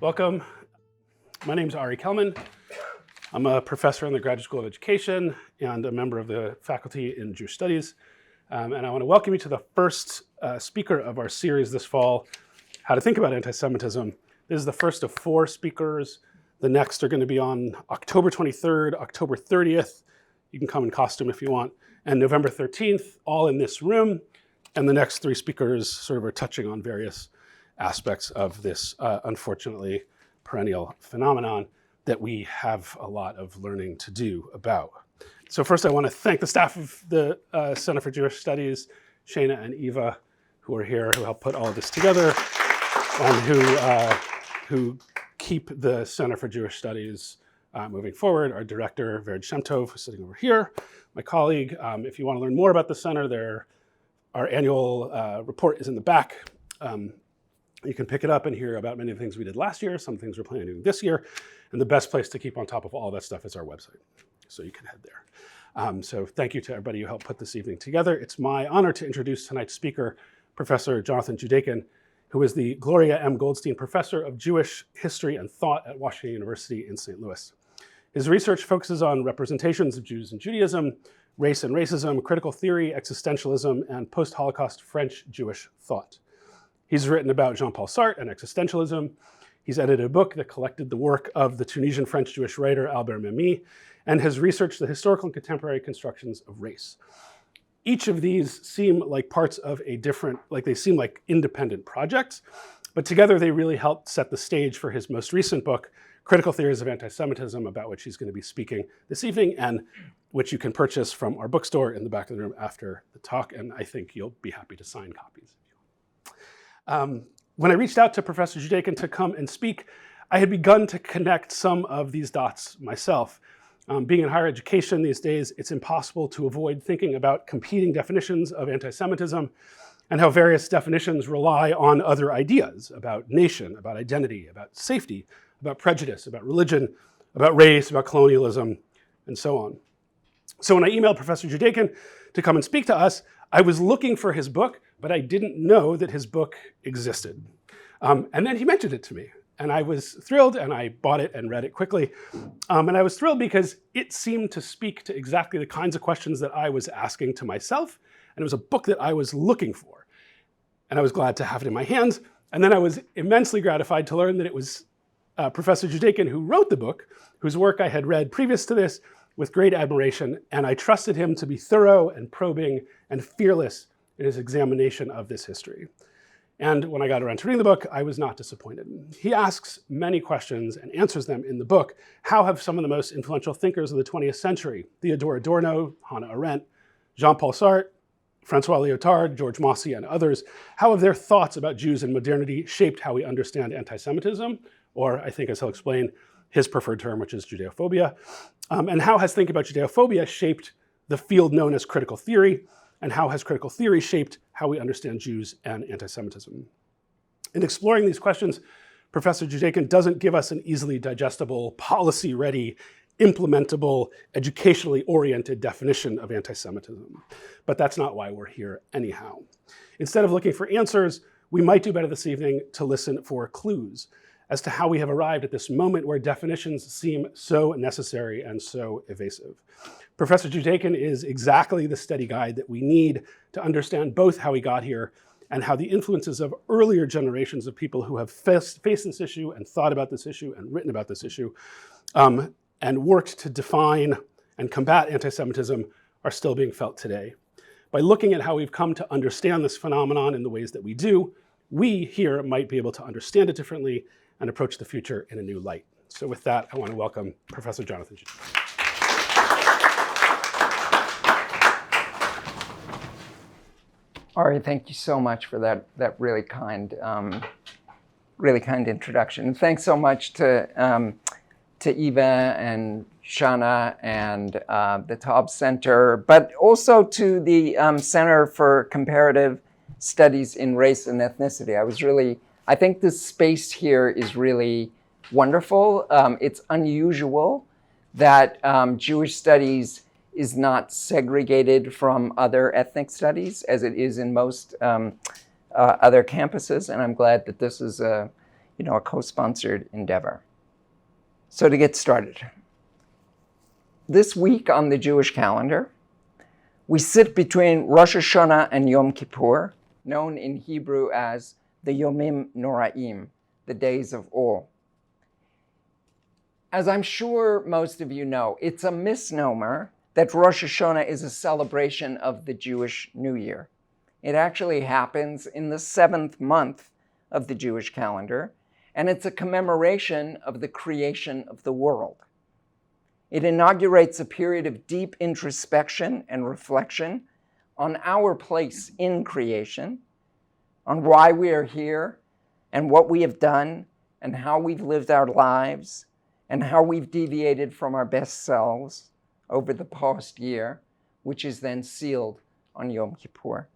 Welcome. My name is Ari Kelman. I'm a professor in the Graduate School of Education and a member of the faculty in Jewish Studies. And I want to welcome you to the first speaker of our series this fall, How to Think About Anti-Semitism. This is the first of 4 speakers. The next are going to be on October 23rd, October 30th. You can come in costume if you want. And November 13th, all in this room. And the next 3 speakers sort of are touching on various aspects of this, unfortunately, perennial phenomenon that we have a lot of learning to do about. So first I want to thank the staff of the Center for Jewish Studies, Shana and Eva, who are here, who helped put all of this together, and who keep the Center for Jewish Studies moving forward. Our director, Vered Shemtov, who's sitting over here, my colleague. If you want to learn more about the center, our annual report is in the back. You can pick it up and hear about many of the things we did last year, some things we're planning to do this year, and the best place to keep on top of all that stuff is our website. So you can head there. So thank you to everybody who helped put this evening together. It's my honor to introduce tonight's speaker, Professor Jonathan Judaken, who is the Gloria M. Goldstein Professor of Jewish History and Thought at Washington University in St. Louis. His research focuses on representations of Jews in Judaism, race and racism, critical theory, existentialism, and post-Holocaust French Jewish thought. He's written about Jean-Paul Sartre and existentialism. He's edited a book that collected the work of the Tunisian French-Jewish writer Albert Memmi, and has researched the historical and contemporary constructions of race. Each of these seem like parts of a different, they seem like independent projects, but together they really helped set the stage for his most recent book, Critical Theories of Anti-Semitism, about which he's going to be speaking this evening, and which you can purchase from our bookstore in the back of the room after the talk, and I think you'll be happy to sign copies. When I reached out to Professor Judaken to come and speak, I had begun to connect some of these dots myself. Being in higher education these days, it's impossible to avoid thinking about competing definitions of anti-Semitism and how various definitions rely on other ideas about nation, about identity, about safety, about prejudice, about religion, about race, about colonialism, and so on. So when I emailed Professor Judaken to come and speak to us, I was looking for his book, but I didn't know that his book existed. And then he mentioned it to me, and I was thrilled, and I bought it and read it quickly. And I was thrilled because it seemed to speak to exactly the kinds of questions that I was asking to myself, and it was a book that I was looking for. And I was glad to have it in my hands. And then I was immensely gratified to learn that it was Professor Judaken who wrote the book, whose work I had read previous to this with great admiration, and I trusted him to be thorough and probing and fearless in his examination of this history. And when I got around to reading the book, I was not disappointed. He asks many questions and answers them in the book. How have some of the most influential thinkers of the 20th century, Theodore Adorno, Hannah Arendt, Jean-Paul Sartre, Francois Lyotard, George Mossy, and others, how have their thoughts about Jews and modernity shaped how we understand anti-Semitism, or I think, as he'll explain, his preferred term, which is judeophobia, and how has Think About Judeophobia shaped the field known as critical theory, and how has critical theory shaped how we understand Jews and anti-Semitism? In exploring these questions, Professor Judaken doesn't give us an easily digestible, policy-ready, implementable, educationally oriented definition of anti-Semitism. But that's not why we're here anyhow. Instead of looking for answers, we might do better this evening to listen for clues as to how we have arrived at this moment where definitions seem so necessary and so evasive. Professor Judaken is exactly the study guide that we need to understand both how we got here and how the influences of earlier generations of people who have faced this issue and thought about this issue and written about this issue and worked to define and combat anti-Semitism are still being felt today. By looking at how we've come to understand this phenomenon in the ways that we do, we here might be able to understand it differently and approach the future in a new light. So with that, I want to welcome Professor Jonathan Judaken. Ari, thank you so much for that really kind introduction. And thanks so much to Eva and Shana and the Taub Center, but also to the Center for Comparative Studies in Race and Ethnicity. I think this space here is really wonderful. It's unusual that Jewish studies is not segregated from other ethnic studies as it is in most other campuses. And I'm glad that this is a a co-sponsored endeavor. So to get started, this week on the Jewish calendar, we sit between Rosh Hashanah and Yom Kippur, known in Hebrew as the Yomim Noraim, the days of awe. As I'm sure most of you know, it's a misnomer that Rosh Hashanah is a celebration of the Jewish New Year. It actually happens in the 7th month of the Jewish calendar, and it's a commemoration of the creation of the world. It inaugurates a period of deep introspection and reflection on our place in creation, on why we are here and what we have done and how we've lived our lives and how we've deviated from our best selves over the past year, which is then sealed on Yom Kippur.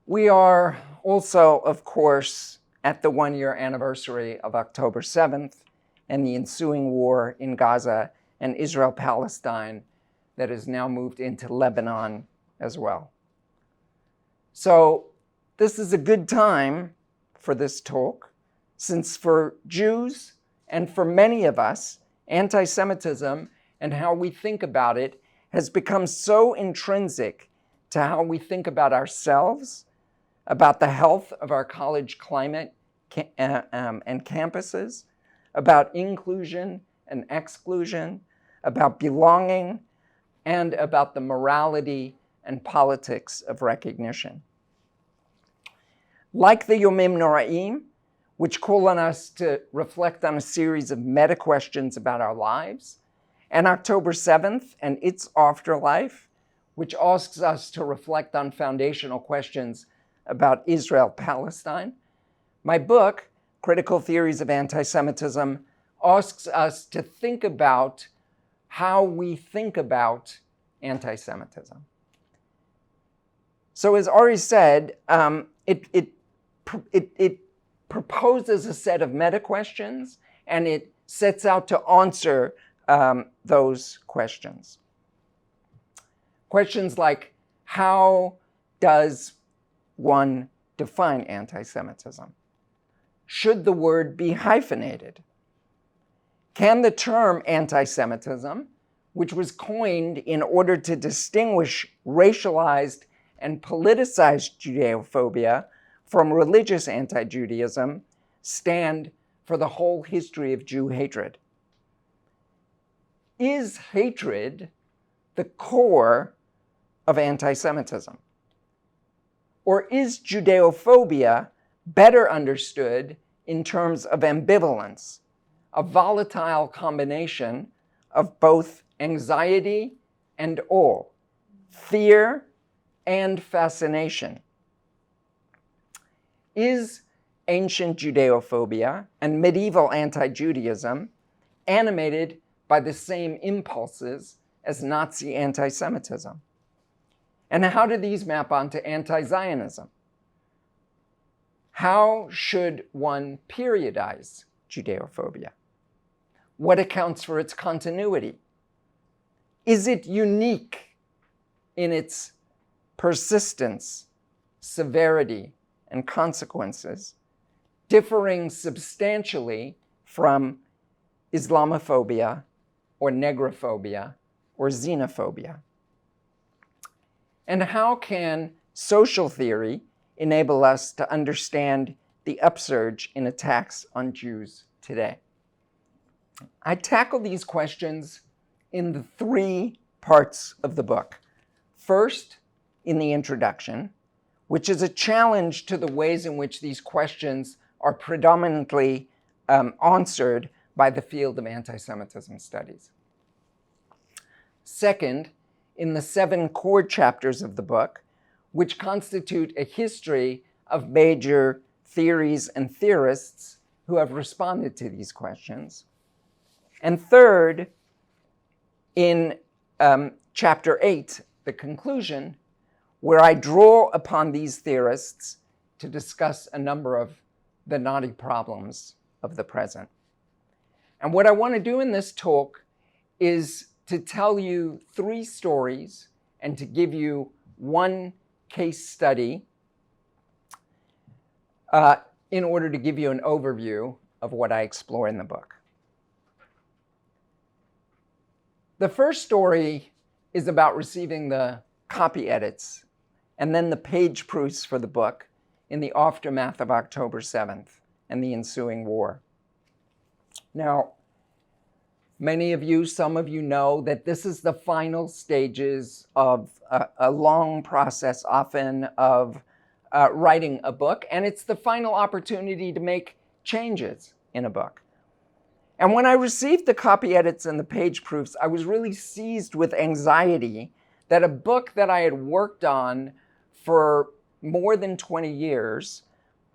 We are also, of course, at the 1-year anniversary of October 7th and the ensuing war in Gaza and Israel-Palestine that has now moved into Lebanon as well. So this is a good time for this talk, since for Jews and for many of us, anti-Semitism and how we think about it has become so intrinsic to how we think about ourselves, about the health of our college climate and campuses, about inclusion and exclusion, about belonging, and about the morality and politics of recognition. Like the Yomim Noraim, which call on us to reflect on a series of meta-questions about our lives, and October 7th and its afterlife, which asks us to reflect on foundational questions about Israel-Palestine, my book, Critical Theories of Anti-Semitism, asks us to think about how we think about anti-Semitism. So as Ari said, it proposes a set of meta-questions, and it sets out to answer those questions. Questions like, how does one define anti-Semitism? Should the word be hyphenated? Can the term anti-Semitism, which was coined in order to distinguish racialized and politicized judeophobia from religious anti-Judaism, stand for the whole history of Jew hatred? Is hatred the core of anti-Semitism? Or is judeophobia better understood in terms of ambivalence, a volatile combination of both anxiety and awe, fear and fascination? Is ancient judeophobia and medieval anti-Judaism animated by the same impulses as Nazi anti-Semitism? And how do these map onto anti-Zionism? How should one periodize judeophobia? What accounts for its continuity? Is it unique in its persistence, severity, and consequences, differing substantially from Islamophobia or negrophobia or xenophobia? And how can social theory enable us to understand the upsurge in attacks on Jews today? I tackle these questions in the 3 parts of the book. First, in the introduction, which is a challenge to the ways in which these questions are predominantly answered by the field of anti-Semitism studies. Second, in the 7 core chapters of the book, which constitute a history of major theories and theorists who have responded to these questions. And third, in chapter 8, the conclusion, where I draw upon these theorists to discuss a number of the knotty problems of the present. And what I want to do in this talk is to tell you 3 stories and to give you 1 case study in order to give you an overview of what I explore in the book. The first story is about receiving the copy edits and then the page proofs for the book in the aftermath of October 7th and the ensuing war. Now, many of you, some of you know that this is the final stages of a long process, often, of writing a book, and it's the final opportunity to make changes in a book. And when I received the copy edits and the page proofs, I was really seized with anxiety that a book that I had worked on for more than 20 years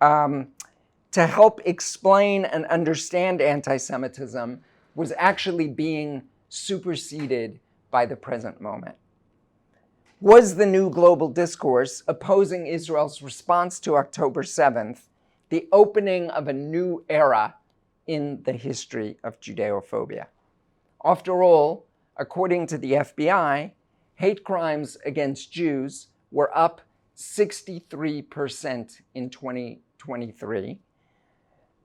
to help explain and understand anti-Semitism was actually being superseded by the present moment. Was the new global discourse opposing Israel's response to October 7th the opening of a new era in the history of judeophobia? After all, according to the FBI, hate crimes against Jews were up 63% in 2023.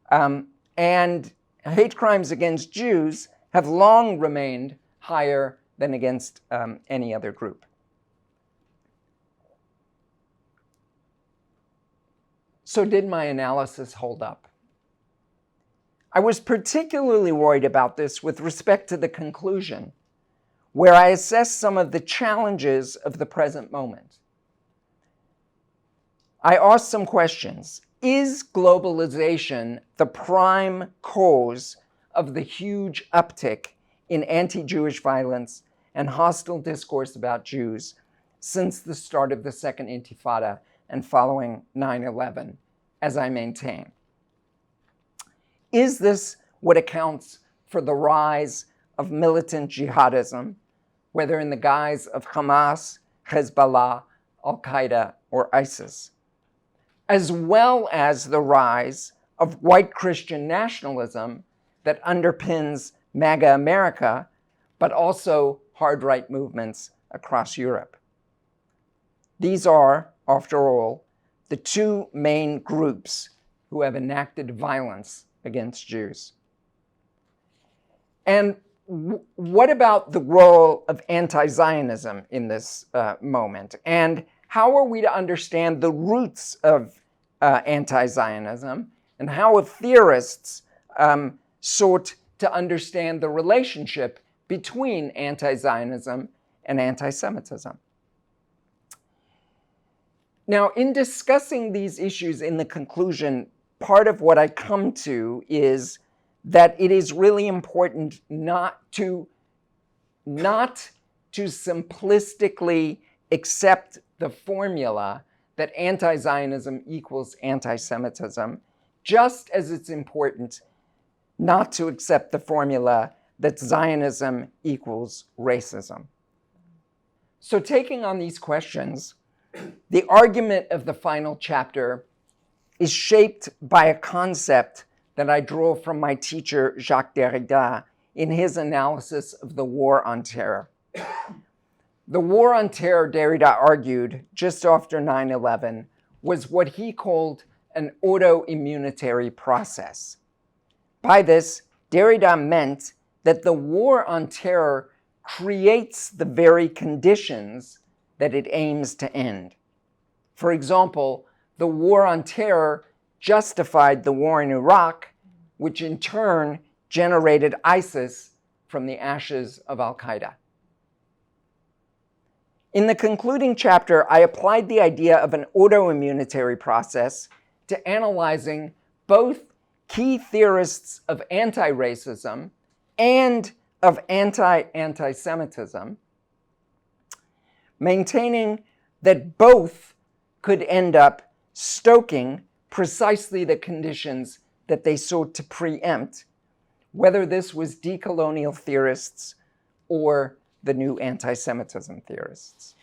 And hate crimes against Jews have long remained higher than against any other group. So did my analysis hold up? I was particularly worried about this with respect to the conclusion, where I assessed some of the challenges of the present moment. I asked some questions. Is globalization the prime cause of the huge uptick in anti-Jewish violence and hostile discourse about Jews since the start of the Second Intifada and following 9/11, as I maintain? Is this what accounts for the rise of militant jihadism, whether in the guise of Hamas, Hezbollah, Al-Qaeda, or ISIS, as well as the rise of white Christian nationalism that underpins MAGA America, but also hard-right movements across Europe? These are, after all, the two main groups who have enacted violence against Jews. And what about the role of anti-Zionism in this moment? And how are we to understand the roots of anti-Zionism, and how have theorists sought to understand the relationship between anti-Zionism and anti-Semitism? Now, in discussing these issues in the conclusion, part of what I come to is that it is really important not to simplistically accept the formula that anti-Zionism equals anti-Semitism, just as it's important not to accept the formula that Zionism equals racism. So taking on these questions, the argument of the final chapter is shaped by a concept that I draw from my teacher, Jacques Derrida, in his analysis of the War on Terror. The War on Terror, Derrida argued, just after 9/11, was what he called an autoimmunitary process. By this, Derrida meant that the War on Terror creates the very conditions that it aims to end. For example, the War on Terror justified the war in Iraq, which in turn generated ISIS from the ashes of Al-Qaeda. In the concluding chapter, I applied the idea of an autoimmunitary process to analyzing both key theorists of anti-racism and of anti-Semitism, maintaining that both could end up stoking precisely the conditions that they sought to preempt, whether this was decolonial theorists or the new anti-Semitism theorists.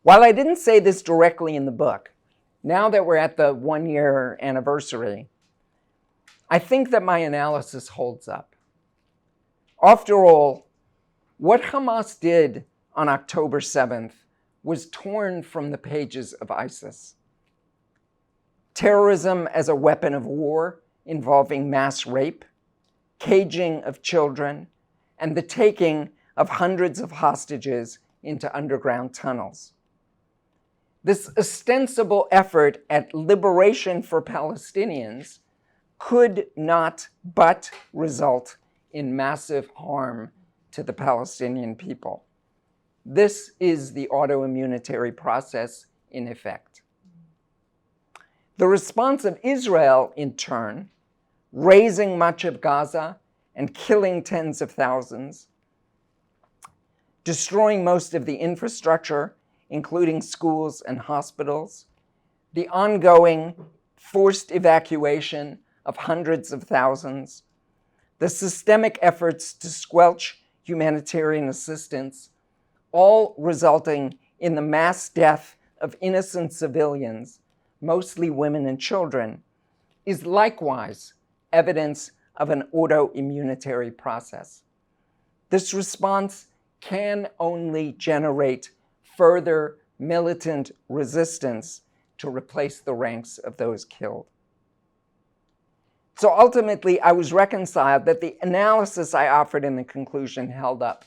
While I didn't say this directly in the book, now that we're at the 1-year anniversary, I think that my analysis holds up. After all, what Hamas did on October 7th was torn from the pages of ISIS. terrorism as a weapon of war involving mass rape, caging of children, and the taking of hundreds of hostages into underground tunnels. This ostensible effort at liberation for Palestinians could not but result in massive harm to the Palestinian people. This is the autoimmunitary process in effect. The response of Israel, in turn, razing much of Gaza and killing tens of thousands, destroying most of the infrastructure, including schools and hospitals, the ongoing forced evacuation of hundreds of thousands, the systemic efforts to squelch humanitarian assistance, all resulting in the mass death of innocent civilians, mostly women and children, is likewise evidence of an autoimmunitary process. This response can only generate further militant resistance to replace the ranks of those killed. So ultimately, I was reconciled that the analysis I offered in the conclusion held up.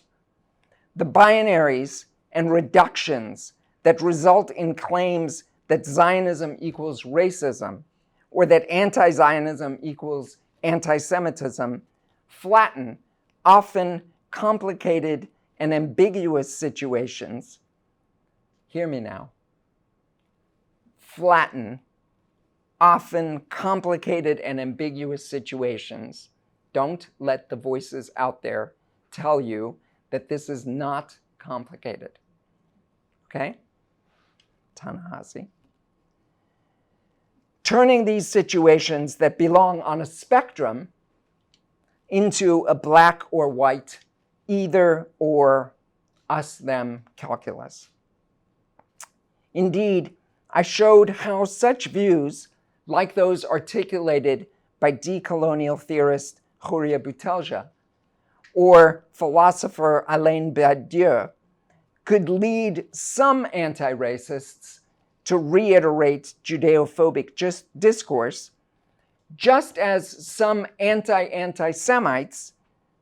The binaries and reductions that result in claims that Zionism equals racism or that anti-Zionism equals anti-Semitism flatten often complicated and ambiguous situations. Hear me now. Flatten often complicated and ambiguous situations. Don't let the voices out there tell you that this is not complicated. Okay? Ta-Nehisi. Turning these situations that belong on a spectrum into a black or white, either or, us-them calculus. Indeed, I showed how such views, like those articulated by decolonial theorist Horia Boutelja or philosopher Alain Badiou, could lead some anti-racists to reiterate judeophobic discourse, just as some anti-Semites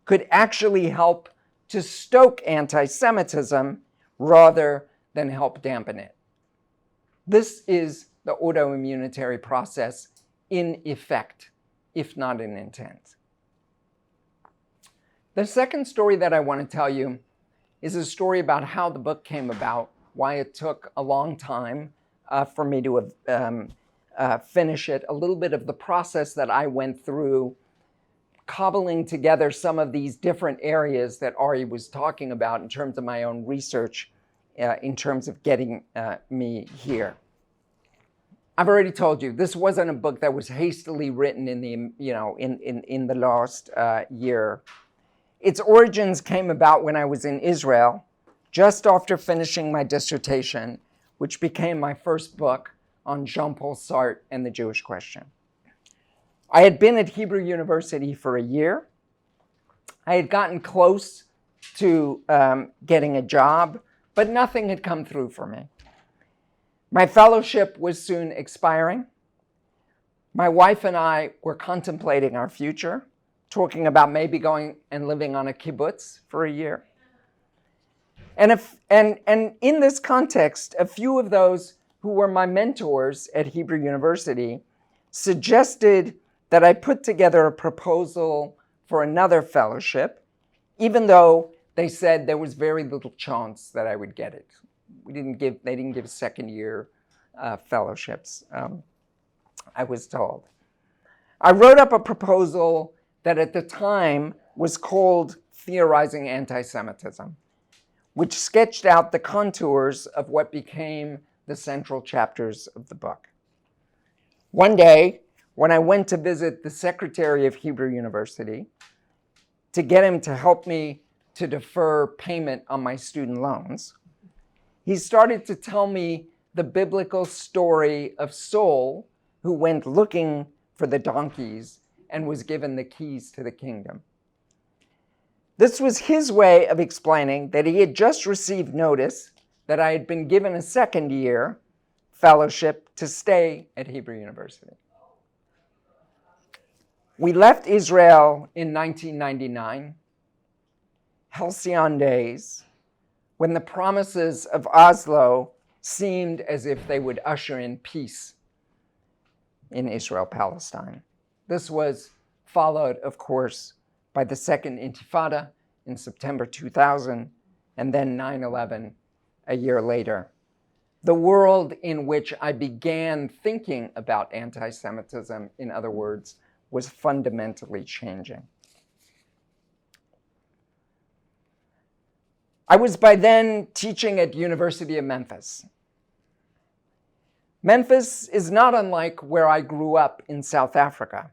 could actually help to stoke anti-Semitism rather than help dampen it. This is the autoimmunitary process in effect, if not in intent. The second story that I want to tell you is a story about how the book came about, why it took a long time for me to finish it, a little bit of the process that I went through, cobbling together some of these different areas that Ari was talking about in terms of my own research, in terms of getting me here. I've already told you, this wasn't a book that was hastily written in the last year. Its origins came about when I was in Israel, just after finishing my dissertation, which became my first book on Jean-Paul Sartre and the Jewish question. I had been at Hebrew University for a year. I had gotten close to getting a job, but nothing had come through for me. My fellowship was soon expiring. My wife and I were contemplating our future, talking about maybe going and living on a kibbutz for a year. And in this context, a few of those who were my mentors at Hebrew University suggested that I put together a proposal for another fellowship, even though they said there was very little chance that I would get it. They didn't give second-year fellowships, I was told. I wrote up a proposal that at the time was called Theorizing Anti-Semitism, which sketched out the contours of what became the central chapters of the book. One day, when I went to visit the secretary of Hebrew University to get him to help me to defer payment on my student loans, he started to tell me the biblical story of Saul, who went looking for the donkeys and was given the keys to the kingdom. This was his way of explaining that he had just received notice that I had been given a second year fellowship to stay at Hebrew University. We left Israel in 1999, halcyon days, when the promises of Oslo seemed as if they would usher in peace in Israel-Palestine. This was followed, of course, by the Second Intifada in September 2000, and then 9/11 a year later. The world in which I began thinking about anti-Semitism, in other words, was fundamentally changing. I was by then teaching at University of Memphis. Memphis is not unlike where I grew up in South Africa.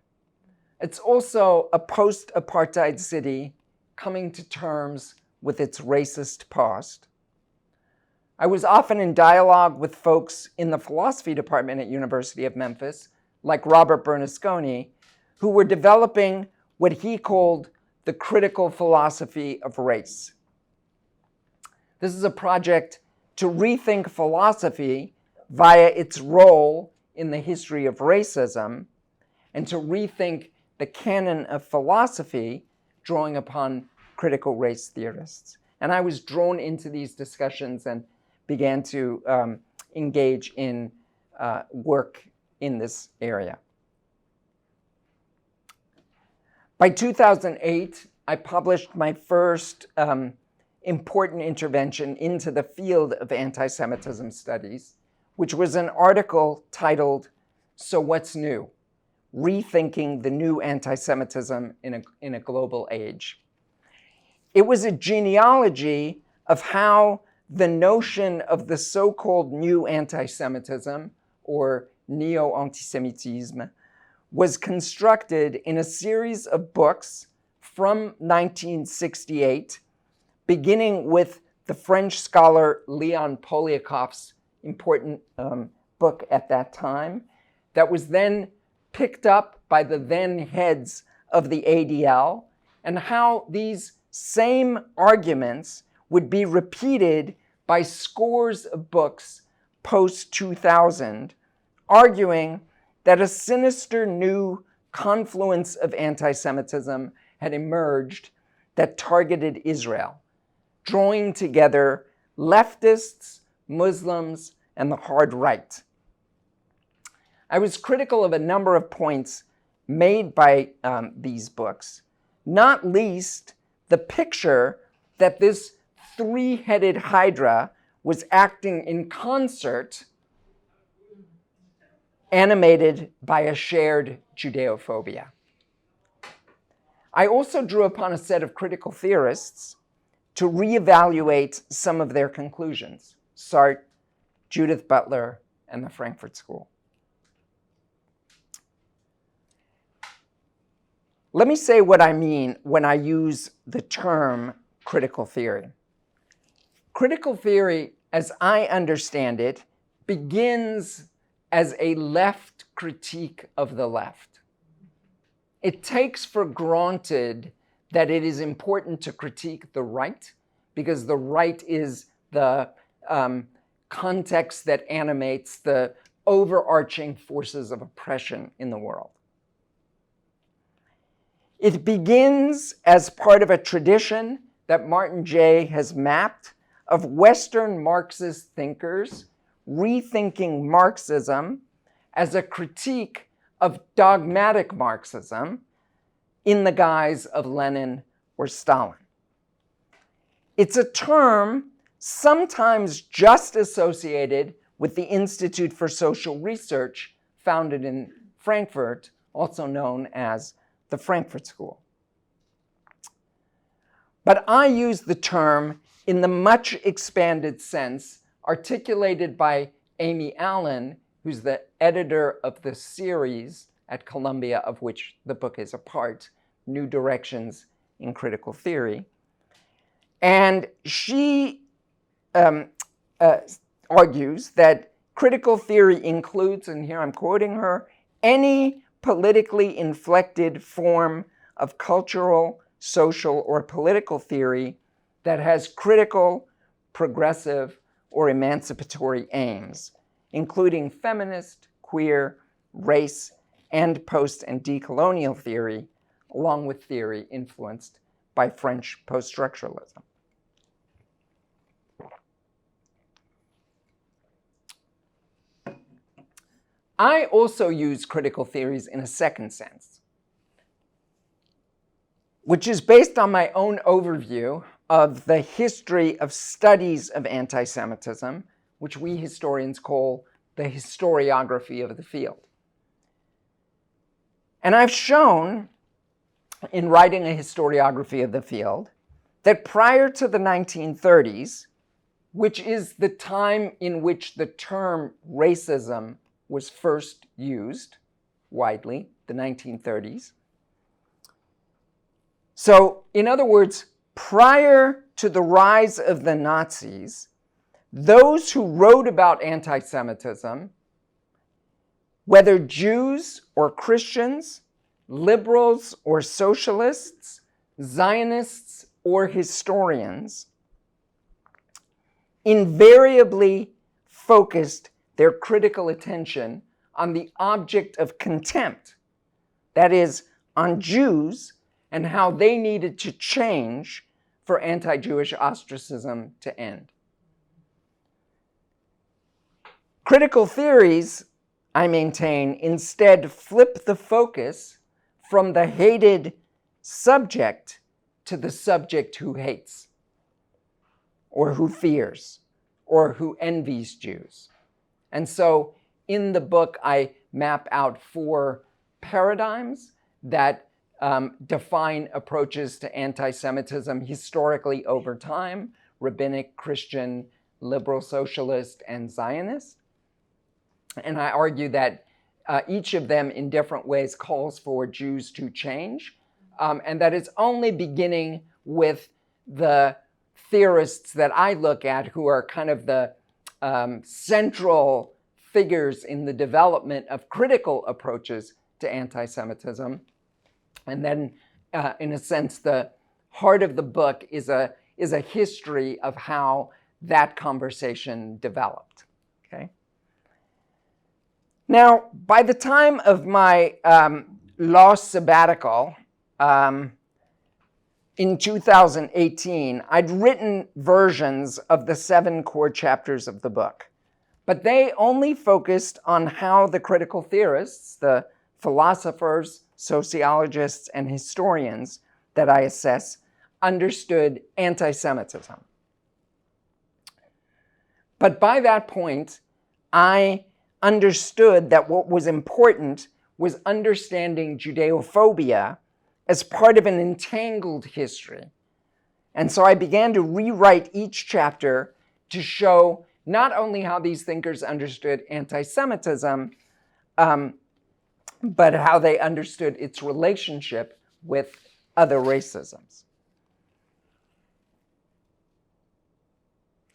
It's also a post-apartheid city coming to terms with its racist past. I was often in dialogue with folks in the philosophy department at University of Memphis, like Robert Bernasconi, who were developing what he called the critical philosophy of race. This is a project to rethink philosophy via its role in the history of racism, and to rethink the canon of philosophy drawing upon critical race theorists. And I was drawn into these discussions and began to engage in work in this area. By 2008, I published my first important intervention into the field of anti-Semitism studies, which was an article titled, "So What's New? Rethinking the New Anti-Semitism in a Global Age." It was a genealogy of how the notion of the so-called new anti-Semitism, or neo-antisemitism, was constructed in a series of books from 1968, beginning with the French scholar Leon Polyakov's important book at that time, that was then picked up by the then heads of the ADL, and how these same arguments would be repeated by scores of books post-2000, arguing that a sinister new confluence of anti-Semitism had emerged that targeted Israel, drawing together leftists, Muslims, and the hard right. I was critical of a number of points made by these books, not least the picture that this three-headed hydra was acting in concert, animated by a shared judeophobia. I also drew upon a set of critical theorists to reevaluate some of their conclusions: Sartre, Judith Butler, and the Frankfurt School. Let me say what I mean when I use the term critical theory. Critical theory, as I understand it, begins as a left critique of the left. It takes for granted that it is important to critique the right, because the right is the context that animates the overarching forces of oppression in the world. It begins as part of a tradition that Martin Jay has mapped of Western Marxist thinkers rethinking Marxism as a critique of dogmatic Marxism in the guise of Lenin or Stalin. It's a term sometimes just associated with the Institute for Social Research, founded in Frankfurt, also known as the Frankfurt School. But I use the term in the much expanded sense articulated by Amy Allen, who's the editor of the series at Columbia, of which the book is a part, New Directions in Critical Theory. And she argues that critical theory includes, and here I'm quoting her, any politically inflected form of cultural, social, or political theory that has critical, progressive, or emancipatory aims. including feminist, queer, race, and post and decolonial theory, along with theory influenced by French post-structuralism. I also use critical theories in a second sense, which is based on my own overview of the history of studies of anti-Semitism, which we historians call the historiography of the field. And I've shown, in writing a historiography of the field, that prior to the 1930s, which is the time in which the term racism was first used widely, the 1930s. So, in other words, prior to the rise of the Nazis, those who wrote about anti-Semitism, whether Jews or Christians, liberals or socialists, Zionists or historians, invariably focused their critical attention on the object of contempt, that is, on Jews and how they needed to change for anti-Jewish ostracism to end. Critical theories, I maintain, instead flip the focus from the hated subject to the subject who hates, or who fears, or who envies Jews. And so in the book, I map out 4 paradigms that define approaches to anti-Semitism historically over time: rabbinic, Christian, liberal, socialist, and Zionist. And I argue that each of them in different ways calls for Jews to change, and that it's only beginning with the theorists that I look at, who are kind of the central figures in the development of critical approaches to anti-Semitism. And then, in a sense, the heart of the book is a history of how that conversation developed. Okay. Now, by the time of my law sabbatical in 2018, I'd written versions of the 7 core chapters of the book, but they only focused on how the critical theorists, the philosophers, sociologists, and historians that I assess, understood anti-Semitism. But by that point, I understood that what was important was understanding judeophobia as part of an entangled history. And so I began to rewrite each chapter to show not only how these thinkers understood anti-Semitism, but how they understood its relationship with other racisms.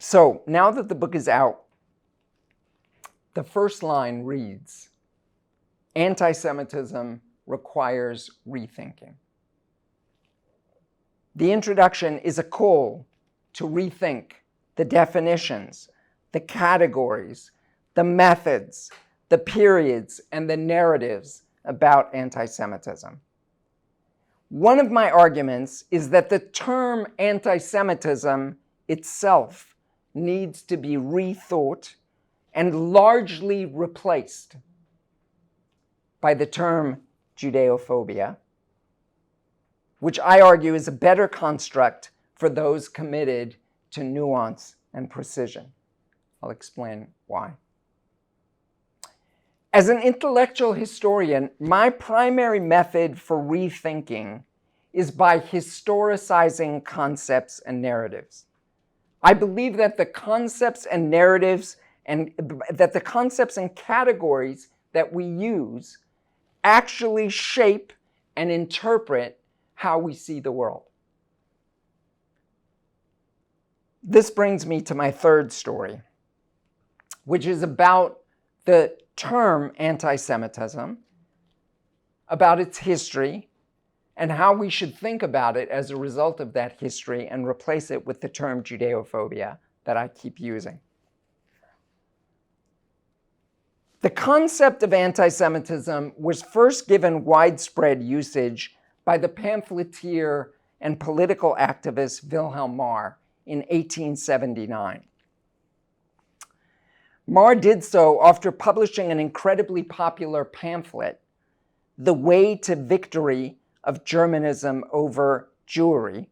So now that the book is out, the first line reads, "Anti-Semitism requires rethinking." The introduction is a call to rethink the definitions, the categories, the methods, the periods, and the narratives about anti-Semitism. One of my arguments is that the term anti-Semitism itself needs to be rethought and largely replaced by the term judeophobia, which I argue is a better construct for those committed to nuance and precision. I'll explain why. As an intellectual historian, my primary method for rethinking is by historicizing concepts and narratives. I believe that the concepts and narratives and that the concepts and categories that we use actually shape and interpret how we see the world. This brings me to my third story, which is about the term anti-Semitism, about its history, and how we should think about it as a result of that history and replace it with the term judeophobia that I keep using. The concept of anti-Semitism was first given widespread usage by the pamphleteer and political activist Wilhelm Marr in 1879. Marr did so after publishing an incredibly popular pamphlet, The Way to Victory of Germanism over Jewry,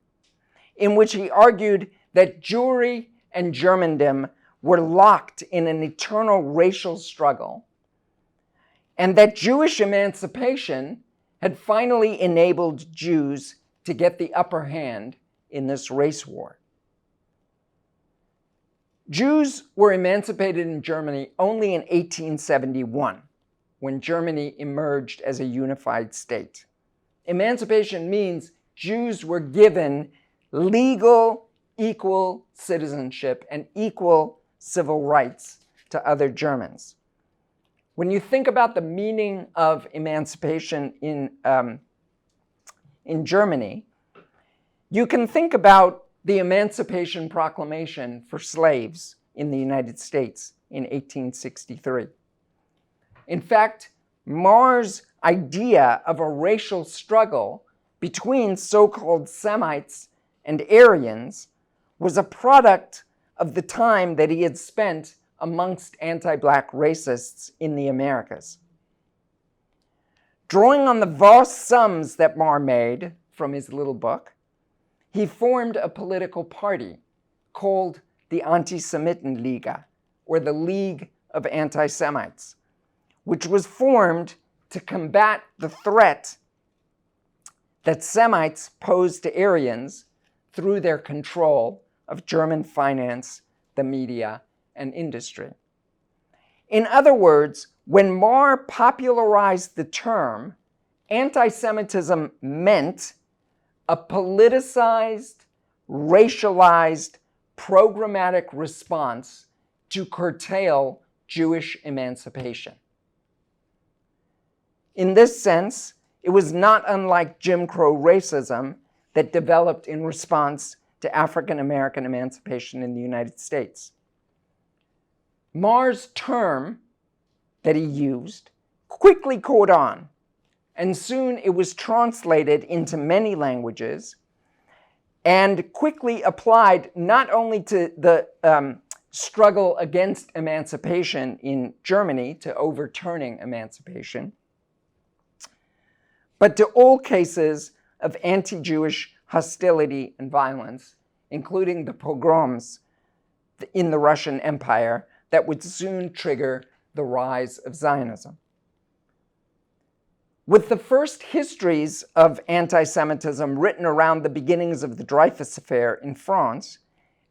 in which he argued that Jewry and Germandom were locked in an eternal racial struggle, and that Jewish emancipation had finally enabled Jews to get the upper hand in this race war. Jews were emancipated in Germany only in 1871, when Germany emerged as a unified state. Emancipation means Jews were given legal, equal citizenship and equal civil rights to other Germans. When you think about the meaning of emancipation in Germany, you can think about the Emancipation Proclamation for slaves in the United States in 1863. In fact, Marr's idea of a racial struggle between so-called Semites and Aryans was a product of the time that he had spent amongst anti-Black racists in the Americas. Drawing on the vast sums that Marr made from his little book, he formed a political party called the Antisemitenliga, or the League of Anti-Semites, which was formed to combat the threat that Semites posed to Aryans through their control of German finance, the media, and industry. In other words, when Marr popularized the term, anti-Semitism meant a politicized, racialized, programmatic response to curtail Jewish emancipation. In this sense, it was not unlike Jim Crow racism that developed in response to African American emancipation in the United States. Marr's term that he used quickly caught on, and soon it was translated into many languages and quickly applied not only to the struggle against emancipation in Germany, to overturning emancipation, but to all cases of anti-Jewish hostility and violence, including the pogroms in the Russian Empire that would soon trigger the rise of Zionism. With the first histories of anti-Semitism written around the beginnings of the Dreyfus Affair in France,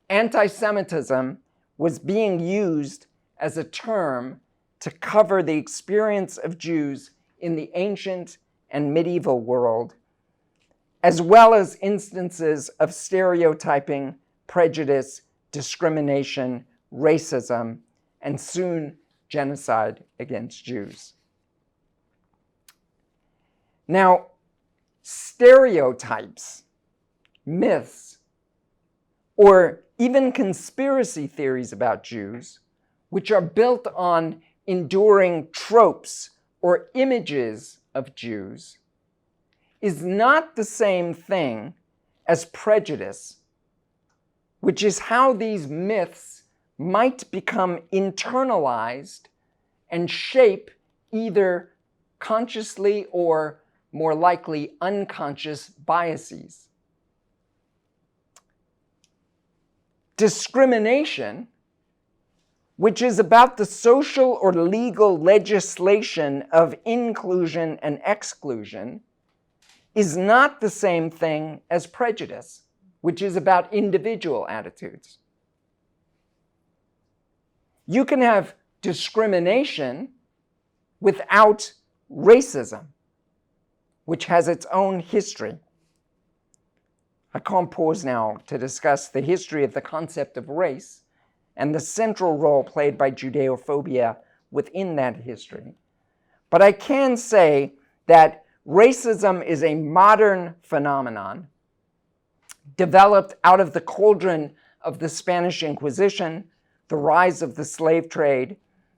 anti-Semitism was being used as a term to cover the experience of Jews in the ancient and medieval world, as well as instances of stereotyping, prejudice, discrimination, racism, and soon genocide against Jews. Now, stereotypes, myths, or even conspiracy theories about Jews, which are built on enduring tropes or images of Jews, is not the same thing as prejudice, which is how these myths might become internalized and shape either consciously or more likely unconscious biases. Discrimination, which is about the social or legal legislation of inclusion and exclusion, is not the same thing as prejudice, which is about individual attitudes. You can have discrimination without racism, which has its own history. I can't pause now to discuss the history of the concept of race and the central role played by judeophobia within that history. But I can say that racism is a modern phenomenon developed out of the cauldron of the Spanish Inquisition, the rise of the slave trade,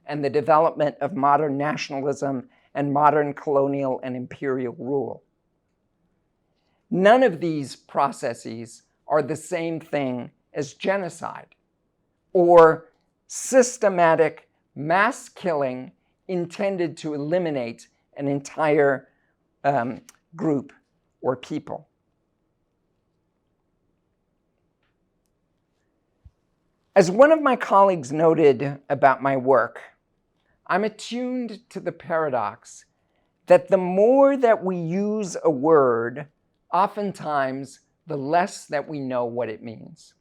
and the development of modern nationalism and modern colonial and imperial rule. None of these processes are the same thing as genocide or systematic mass killing intended to eliminate an entire group or people. As one of my colleagues noted about my work, I'm attuned to the paradox that the more that we use a word, oftentimes the less that we know what it means.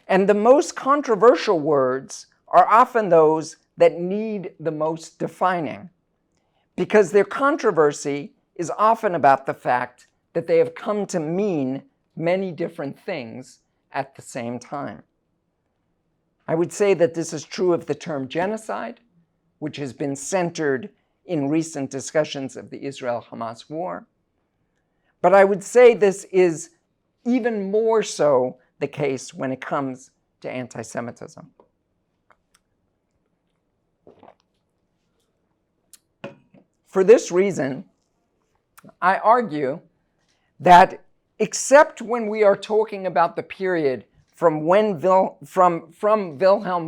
And the most controversial words are often those that need the most defining, because their controversy is often about the fact that they have come to mean many different things at the same time. I would say that this is true of the term genocide, which has been centered in recent discussions of the Israel-Hamas war. But I would say this is even more so the case when it comes to anti-Semitism. For this reason, I argue that except when we are talking about the period from Wilhelm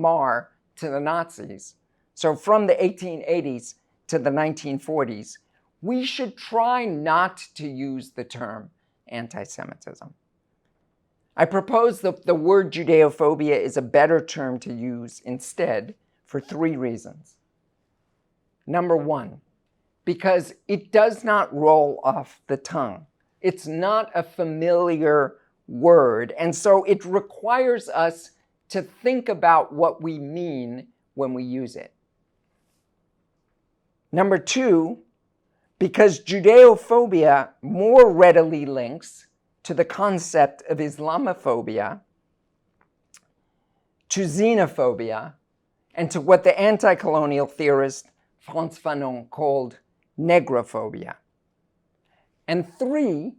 Marr to the Nazis, so from the 1880s to the 1940s, we should try not to use the term anti-Semitism. I propose that the word judeophobia is a better term to use instead for 3 reasons. Number 1, because it does not roll off the tongue. It's not a familiar word, and so it requires us to think about what we mean when we use it. Number 2, because judeophobia more readily links to the concept of Islamophobia, to xenophobia, and to what the anti-colonial theorist Frantz Fanon called negrophobia. And 3,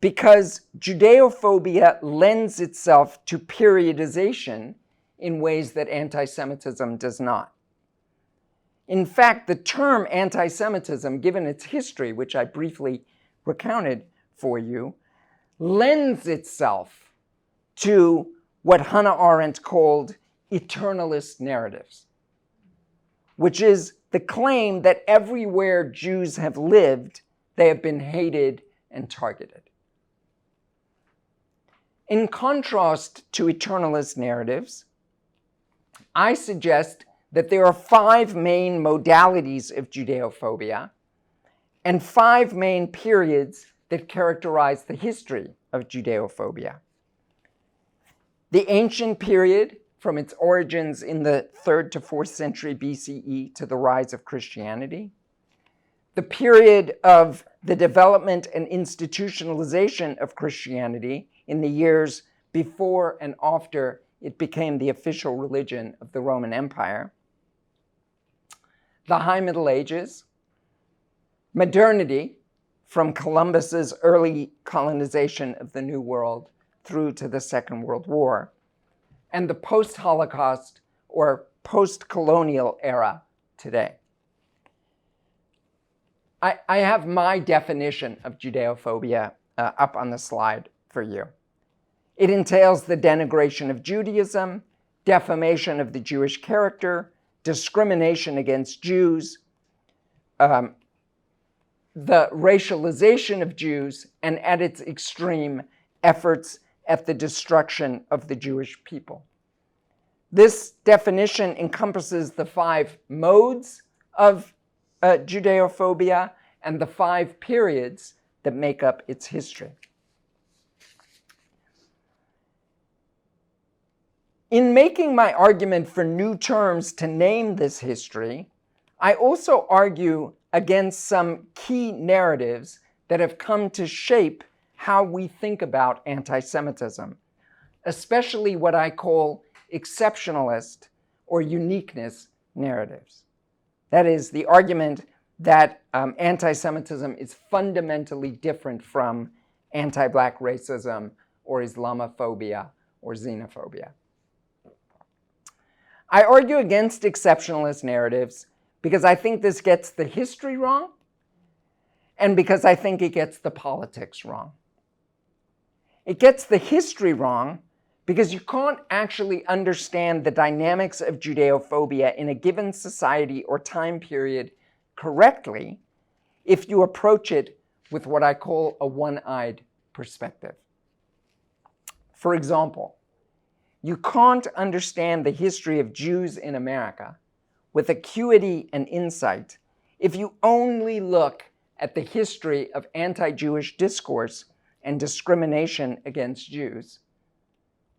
because judeophobia lends itself to periodization in ways that anti-Semitism does not. In fact, the term anti-Semitism, given its history, which I briefly recounted for you, lends itself to what Hannah Arendt called eternalist narratives, which is the claim that everywhere Jews have lived, they have been hated and targeted. In contrast to eternalist narratives, I suggest that there are 5 main modalities of judeophobia and 5 main periods that characterize the history of judeophobia. The ancient period, from its origins in the 3rd to 4th century BCE to the rise of Christianity. The period of the development and institutionalization of Christianity in the years before and after it became the official religion of the Roman Empire. The High Middle Ages. Modernity, from Columbus's early colonization of the New World through to the Second World War, and the post-Holocaust or post-colonial era today. I have my definition of judeophobia up on the slide for you. It entails the denigration of Judaism, defamation of the Jewish character, discrimination against Jews, the racialization of Jews, and at its extreme, efforts at the destruction of the Jewish people. This definition encompasses the 5 modes of judeophobia and the 5 periods that make up its history. In making my argument for new terms to name this history, I also argue against some key narratives that have come to shape how we think about anti-Semitism, especially what I call exceptionalist or uniqueness narratives. That is, the argument that anti-Semitism is fundamentally different from anti-Black racism or Islamophobia or xenophobia. I argue against exceptionalist narratives because I think this gets the history wrong and because I think it gets the politics wrong. It gets the history wrong because you can't actually understand the dynamics of judeophobia in a given society or time period correctly if you approach it with what I call a one-eyed perspective. For example, you can't understand the history of Jews in America with acuity and insight if you only look at the history of anti-Jewish discourse and discrimination against Jews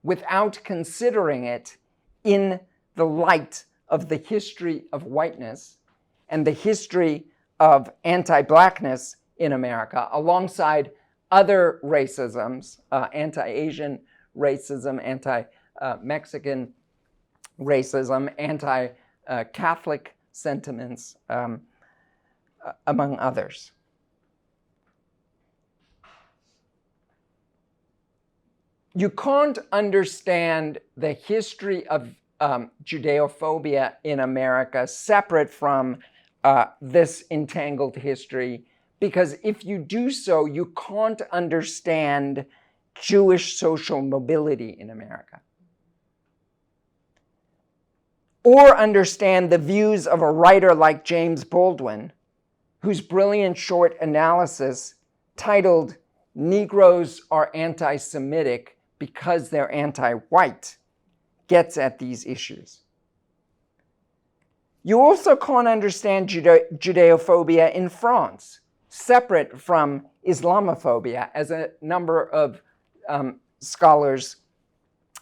without considering it in the light of the history of whiteness and the history of anti-blackness in America, alongside other racisms, anti-Asian racism, anti-Mexican racism, anti-Catholic sentiments, among others. You can't understand the history of judeophobia in America separate from this entangled history, because if you do so, you can't understand Jewish social mobility in America, or understand the views of a writer like James Baldwin, whose brilliant short analysis titled "Negroes are anti-Semitic because they're anti-white" gets at these issues. You also can't understand judeophobia in France, separate from Islamophobia, as a number of scholars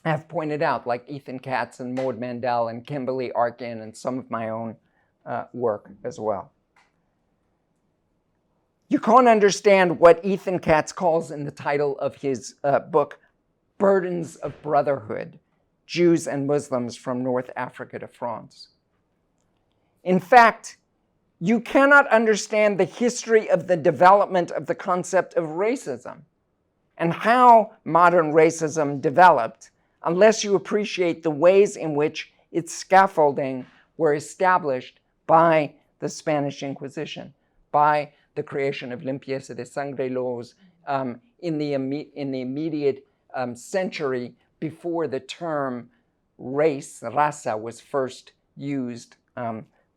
have pointed out, like Ethan Katz and Maud Mandel and Kimberly Arkin, and some of my own work as well. You can't understand what Ethan Katz calls in the title of his book, Burdens of Brotherhood, Jews and Muslims from North Africa to France. In fact, you cannot understand the history of the development of the concept of racism and how modern racism developed unless you appreciate the ways in which its scaffolding were established by the Spanish Inquisition, by the creation of limpieza de sangre laws in the immediate century before the term race, raza, was first used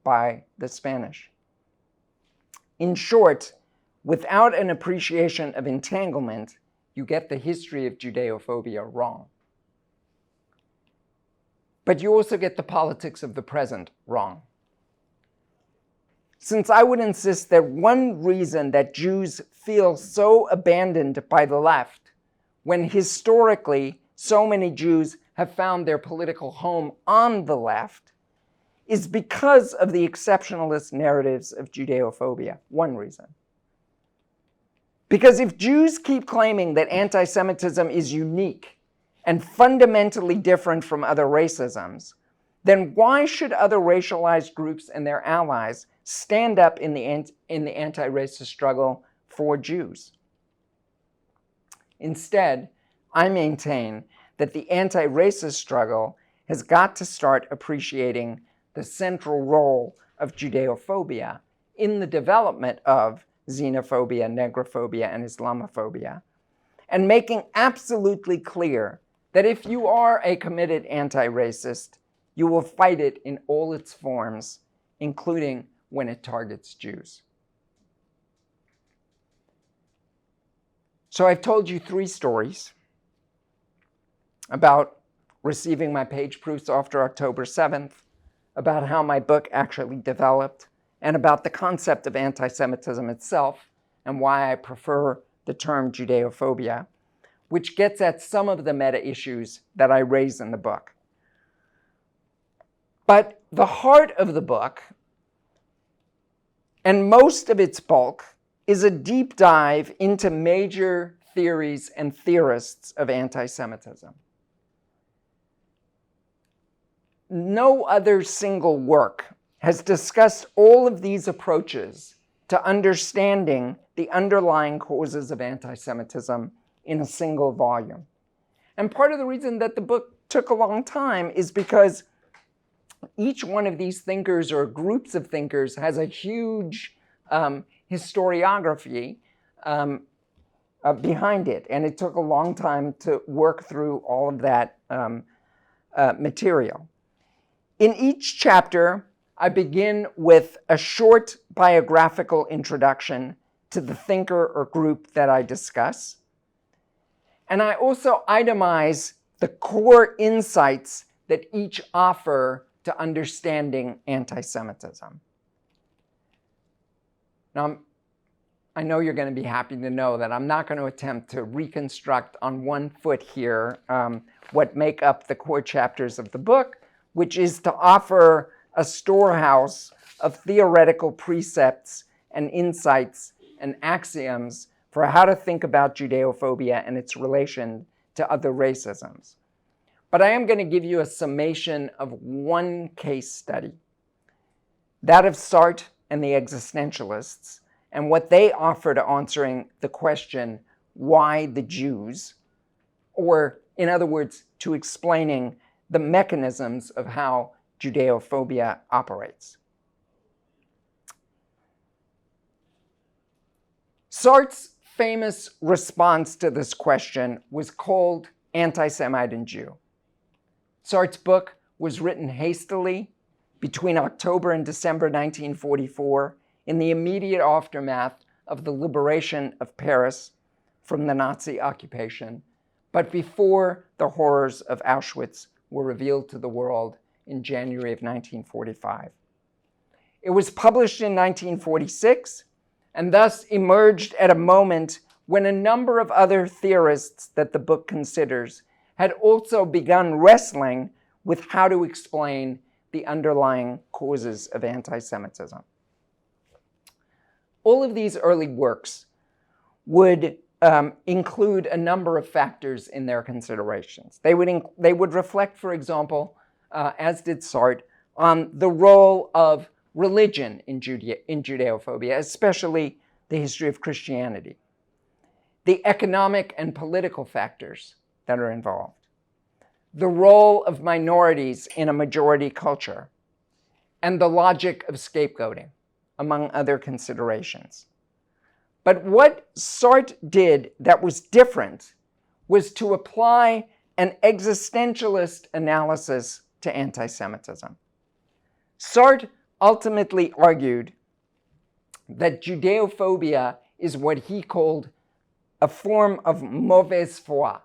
by the Spanish. In short, without an appreciation of entanglement, you get the history of judeophobia wrong. But you also get the politics of the present wrong. Since I would insist that one reason that Jews feel so abandoned by the left, when historically so many Jews have found their political home on the left, is because of the exceptionalist narratives of judeophobia. One reason. Because if Jews keep claiming that anti-Semitism is unique and fundamentally different from other racisms, then why should other racialized groups and their allies stand up in the anti-racist struggle for Jews? Instead, I maintain that the anti-racist struggle has got to start appreciating the central role of judeophobia in the development of xenophobia, negrophobia, and Islamophobia, and making absolutely clear that if you are a committed anti-racist, you will fight it in all its forms, including when it targets Jews. So I've told you 3 stories about receiving my page proofs after October 7th, about how my book actually developed, and about the concept of anti-Semitism itself, and why I prefer the term judeophobia, which gets at some of the meta-issues that I raise in the book. But the heart of the book, and most of its bulk, is a deep dive into major theories and theorists of anti-Semitism. No other single work has discussed all of these approaches to understanding the underlying causes of anti-Semitism in a single volume. And part of the reason that the book took a long time is because each one of these thinkers or groups of thinkers has a huge historiography behind it. And it took a long time to work through all of that material. In each chapter, I begin with a short biographical introduction to the thinker or group that I discuss. And I also itemize the core insights that each offer to understanding anti-Semitism. Now, I know you're going to be happy to know that I'm not going to attempt to reconstruct on one foot here what make up the core chapters of the book, which is to offer a storehouse of theoretical precepts and insights and axioms for how to think about judeophobia and its relation to other racisms. But I am going to give you a summation of one case study, that of Sartre and the existentialists, and what they offer to answering the question, why the Jews? Or, in other words, to explaining the mechanisms of how judeophobia operates. Sartre's famous response to this question was called Anti-Semite and Jew. Sartre's book was written hastily between October and December 1944 in the immediate aftermath of the liberation of Paris from the Nazi occupation, but before the horrors of Auschwitz were revealed to the world in January of 1945. It was published in 1946 and thus emerged at a moment when a number of other theorists that the book considers had also begun wrestling with how to explain the underlying causes of anti-Semitism. All of these early works would include a number of factors in their considerations. They would reflect, for example, as did Sartre, on the role of religion in judeophobia, especially the history of Christianity, the economic and political factors that are involved, the role of minorities in a majority culture, and the logic of scapegoating, among other considerations. But what Sartre did that was different was to apply an existentialist analysis to anti-Semitism. Sartre ultimately argued that judeophobia is what he called a form of mauvaise foi,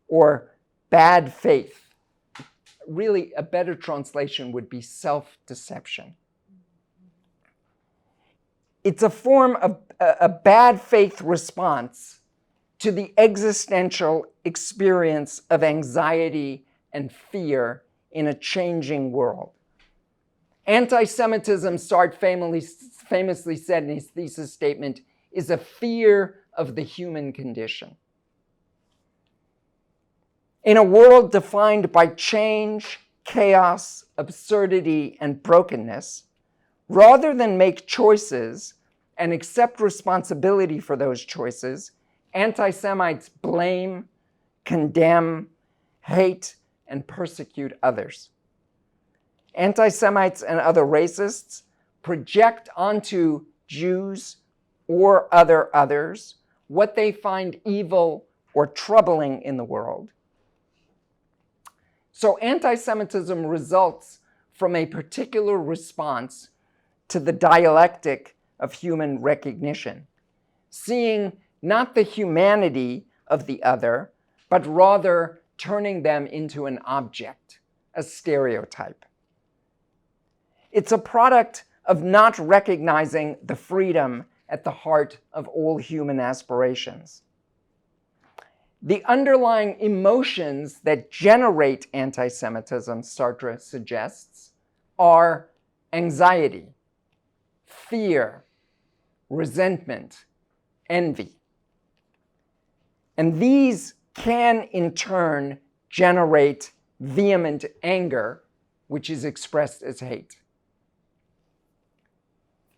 or bad faith. Really, a better translation would be self-deception. It's a form of a bad faith response to the existential experience of anxiety and fear in a changing world. Anti-Semitism, Sartre famously said in his thesis statement, is a fear of the human condition. In a world defined by change, chaos, absurdity, and brokenness, rather than make choices and accept responsibility for those choices, anti-Semites blame, condemn, hate, and persecute others. Anti-Semites and other racists project onto Jews or others what they find evil or troubling in the world. So anti-Semitism results from a particular response to the dialectic of human recognition, seeing not the humanity of the other, but rather turning them into an object, a stereotype. It's a product of not recognizing the freedom at the heart of all human aspirations. The underlying emotions that generate anti-Semitism, Sartre suggests, are anxiety, fear, resentment, envy. And these can, in turn, generate vehement anger, which is expressed as hate.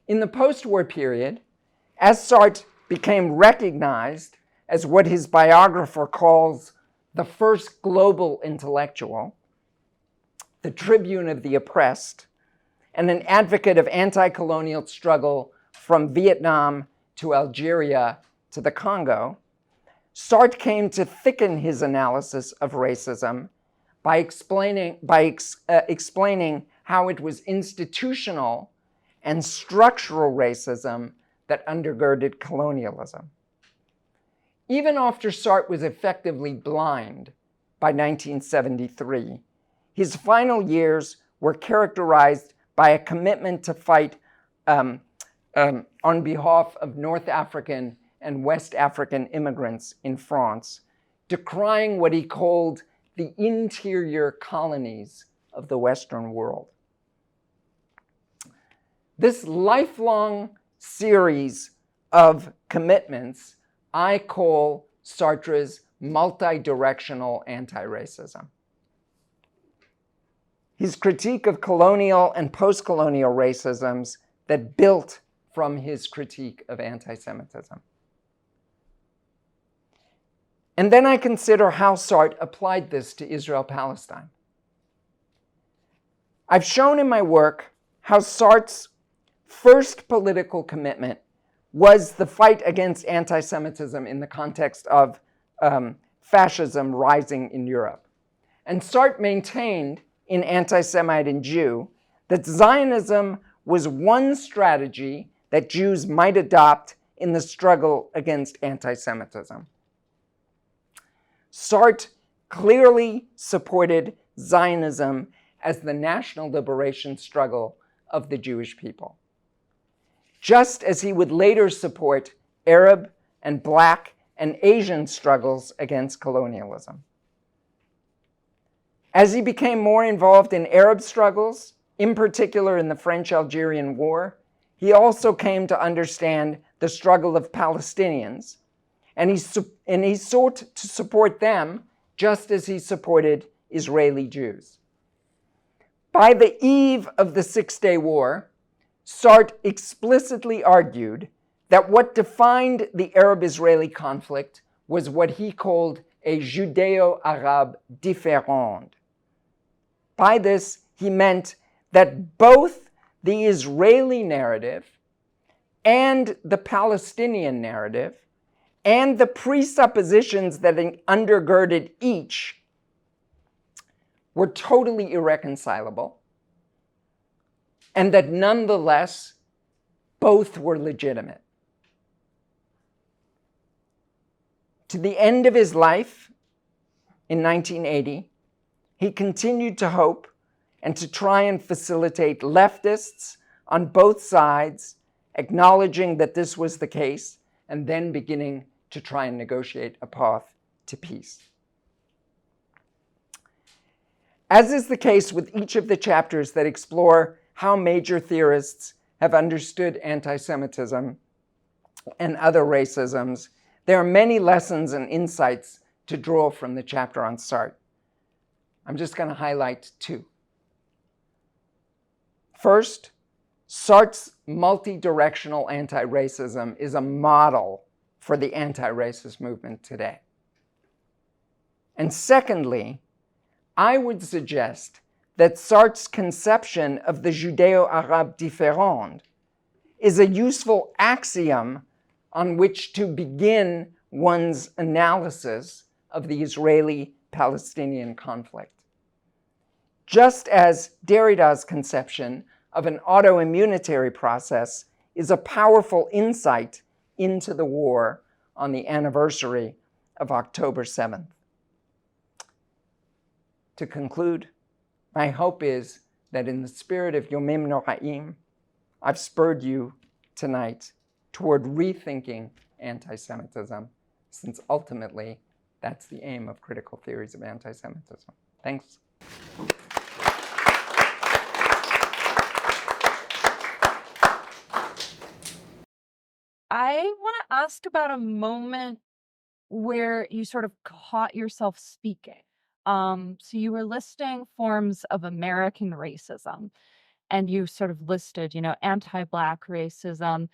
In the post-war period, as Sartre became recognized as what his biographer calls the first global intellectual, the tribune of the oppressed, and an advocate of anti-colonial struggle from Vietnam to Algeria to the Congo, Sartre came to thicken his analysis of racism by explaining how it was institutional and structural racism that undergirded colonialism. Even after Sartre was effectively blind by 1973, his final years were characterized by a commitment to fight on behalf of North African and West African immigrants in France, decrying what he called the interior colonies of the Western world. This lifelong series of commitments I call Sartre's multi-directional anti-racism. His critique of colonial and post-colonial racisms that built from his critique of anti-Semitism. And then I consider how Sartre applied this to Israel-Palestine. I've shown in my work how Sartre's first political commitment was the fight against anti-Semitism in the context of fascism rising in Europe. And Sartre maintained in Anti-Semite and Jew that Zionism was one strategy that Jews might adopt in the struggle against anti-Semitism. Sartre clearly supported Zionism as the national liberation struggle of the Jewish people, just as he would later support Arab and Black and Asian struggles against colonialism. As he became more involved in Arab struggles, in particular in the French-Algerian War, he also came to understand the struggle of Palestinians, and he sought to support them just as he supported Israeli Jews. By the eve of the Six-Day War, Sartre explicitly argued that what defined the Arab-Israeli conflict was what he called a Judeo-Arab différende. By this, he meant that both the Israeli narrative and the Palestinian narrative and the presuppositions that undergirded each were totally irreconcilable, and that nonetheless, both were legitimate. To the end of his life, in 1980, he continued to hope and to try and facilitate leftists on both sides, acknowledging that this was the case, and then beginning to try and negotiate a path to peace. As is the case with each of the chapters that explore how major theorists have understood anti-Semitism and other racisms, there are many lessons and insights to draw from the chapter on Sartre. I'm just going to highlight two. First, Sartre's multi-directional anti-racism is a model for the anti-racist movement today. And secondly, I would suggest that Sartre's conception of the Judeo-Arab différende is a useful axiom on which to begin one's analysis of the Israeli-Palestinian conflict. Just as Derrida's conception of an autoimmunitary process is a powerful insight into the war on the anniversary of October 7th. To conclude, my hope is that in the spirit of Yomim Noraim, I've spurred you tonight toward rethinking anti-Semitism, since ultimately that's the aim of critical theories of anti-Semitism. Thanks. I want to ask about a moment where you sort of caught yourself speaking. So you were listing forms of American racism, and you sort of listed, anti-Black racism,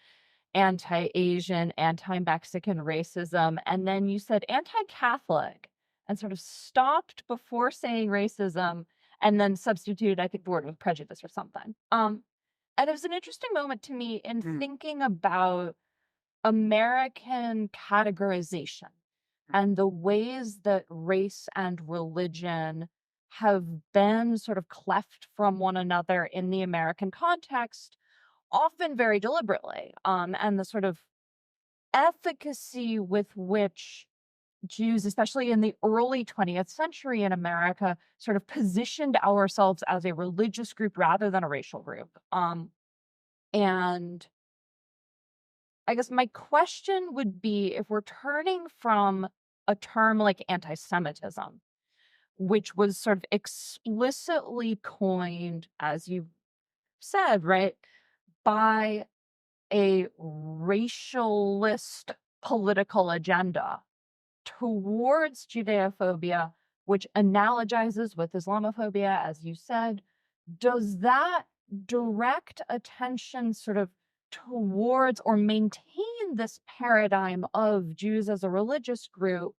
anti-Asian, anti-Mexican racism, and then you said anti-Catholic and sort of stopped before saying racism and then substituted, I think, the word with prejudice or something. And it was an interesting moment to me in thinking about American categorization and the ways that race and religion have been sort of cleft from one another in the American context, often very deliberately, and the sort of efficacy with which Jews, especially in the early 20th century in America, sort of positioned ourselves as a religious group rather than a racial group. And I guess my question would be, if we're turning from a term like anti-Semitism, which was sort of explicitly coined, as you said, right, by a racialist political agenda, towards judeophobia, which analogizes with Islamophobia, as you said, does that direct attention sort of towards or maintain this paradigm of Jews as a religious group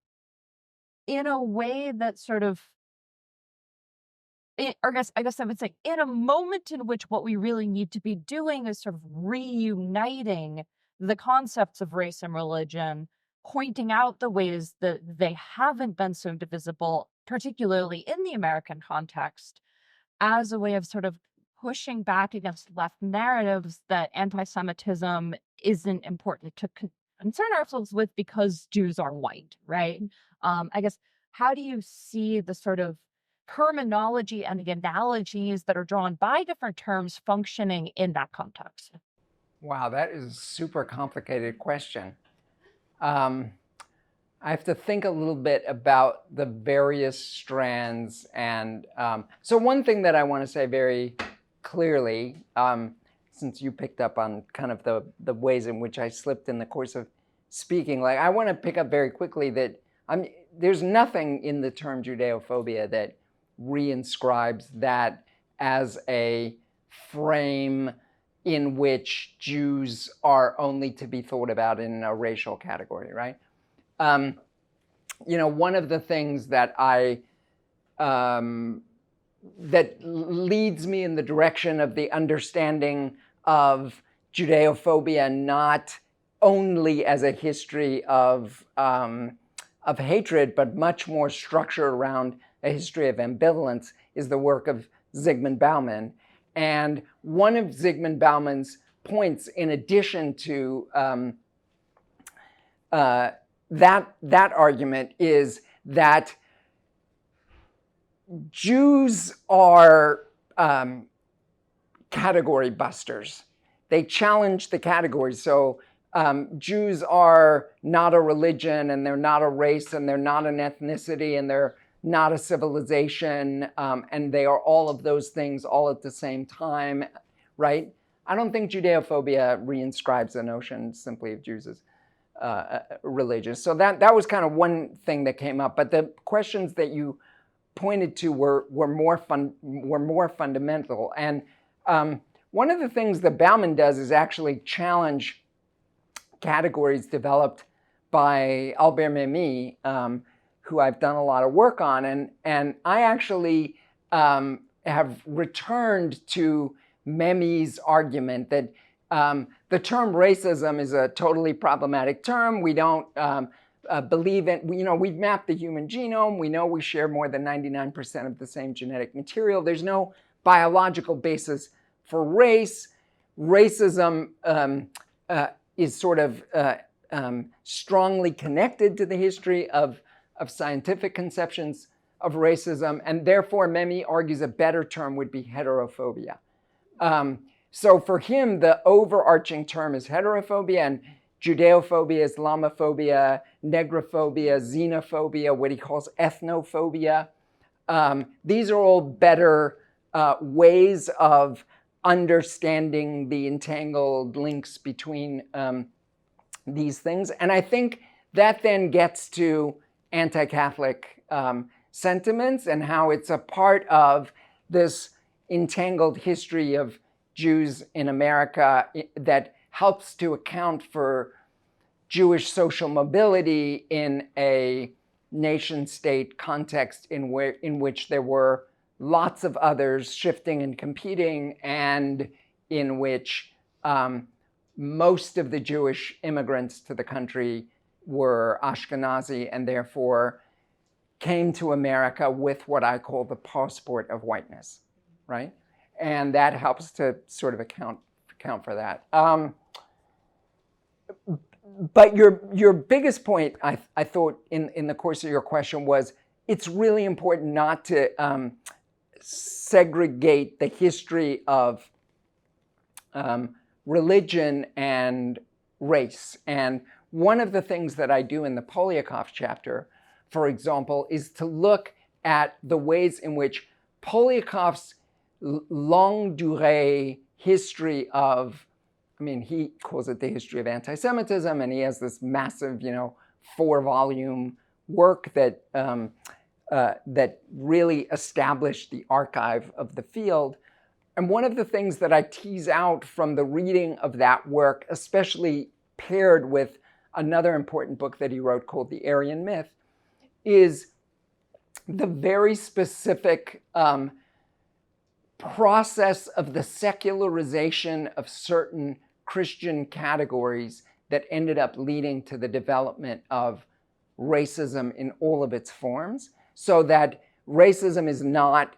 in a way that sort of, or I guess I would say, in a moment in which what we really need to be doing is sort of reuniting the concepts of race and religion, pointing out the ways that they haven't been so divisible, particularly in the American context, as a way of sort of pushing back against left narratives that anti-Semitism isn't important to concern ourselves with because Jews are white, right? I guess, how do you see the sort of terminology and the analogies that are drawn by different terms functioning in that context? Wow, that is a super complicated question. I have to think a little bit about the various strands. And so one thing that I want to say very clearly, since you picked up on kind of the ways in which I slipped in the course of speaking, like, I want to pick up very quickly that there's nothing in the term judeophobia that reinscribes that as a frame in which Jews are only to be thought about in a racial category, right? One of the things that that leads me in the direction of the understanding of judeophobia, not only as a history of hatred, but much more structured around a history of ambivalence, is the work of Zygmunt Bauman. And one of Zygmunt Bauman's points, in addition to that argument, is that Jews are category busters. They challenge the categories. So Jews are not a religion, and they're not a race, and they're not an ethnicity, and they're not a civilization, and they are all of those things all at the same time, right? I don't think judeophobia reinscribes the notion simply of Jews as religious. So that was kind of one thing that came up. But the questions that you pointed to were more fundamental. And one of the things that Bauman does is actually challenge categories developed by Albert Memmi, who I've done a lot of work on. And I actually have returned to Memmi's argument that the term racism is a totally problematic term. We don't believe in, we've mapped the human genome. We know we share more than 99% of the same genetic material. There's no biological basis for race. Racism is sort of strongly connected to the history of scientific conceptions of racism, and therefore Memmi argues a better term would be heterophobia. So for him, the overarching term is heterophobia, and judeophobia, Islamophobia, negrophobia, xenophobia, what he calls ethnophobia. These are all better ways of understanding the entangled links between these things. And I think that then gets to anti-Catholic sentiments and how it's a part of this entangled history of Jews in America that helps to account for Jewish social mobility in a nation-state context in which there were lots of others shifting and competing, and in which most of the Jewish immigrants to the country were Ashkenazi and therefore came to America with what I call the passport of whiteness, right? And that helps to sort of account for that. But your biggest point, I thought, in the course of your question was, it's really important not to segregate the history of religion and race. And one of the things that I do in the Polyakov chapter, for example, is to look at the ways in which Polyakov's longue durée history of, I mean, he calls it the history of anti-Semitism, and he has this massive, 4-volume work that that really established the archive of the field. And one of the things that I tease out from the reading of that work, especially paired with another important book that he wrote called The Aryan Myth, is the very specific process of the secularization of certain Christian categories that ended up leading to the development of racism in all of its forms, so that racism is not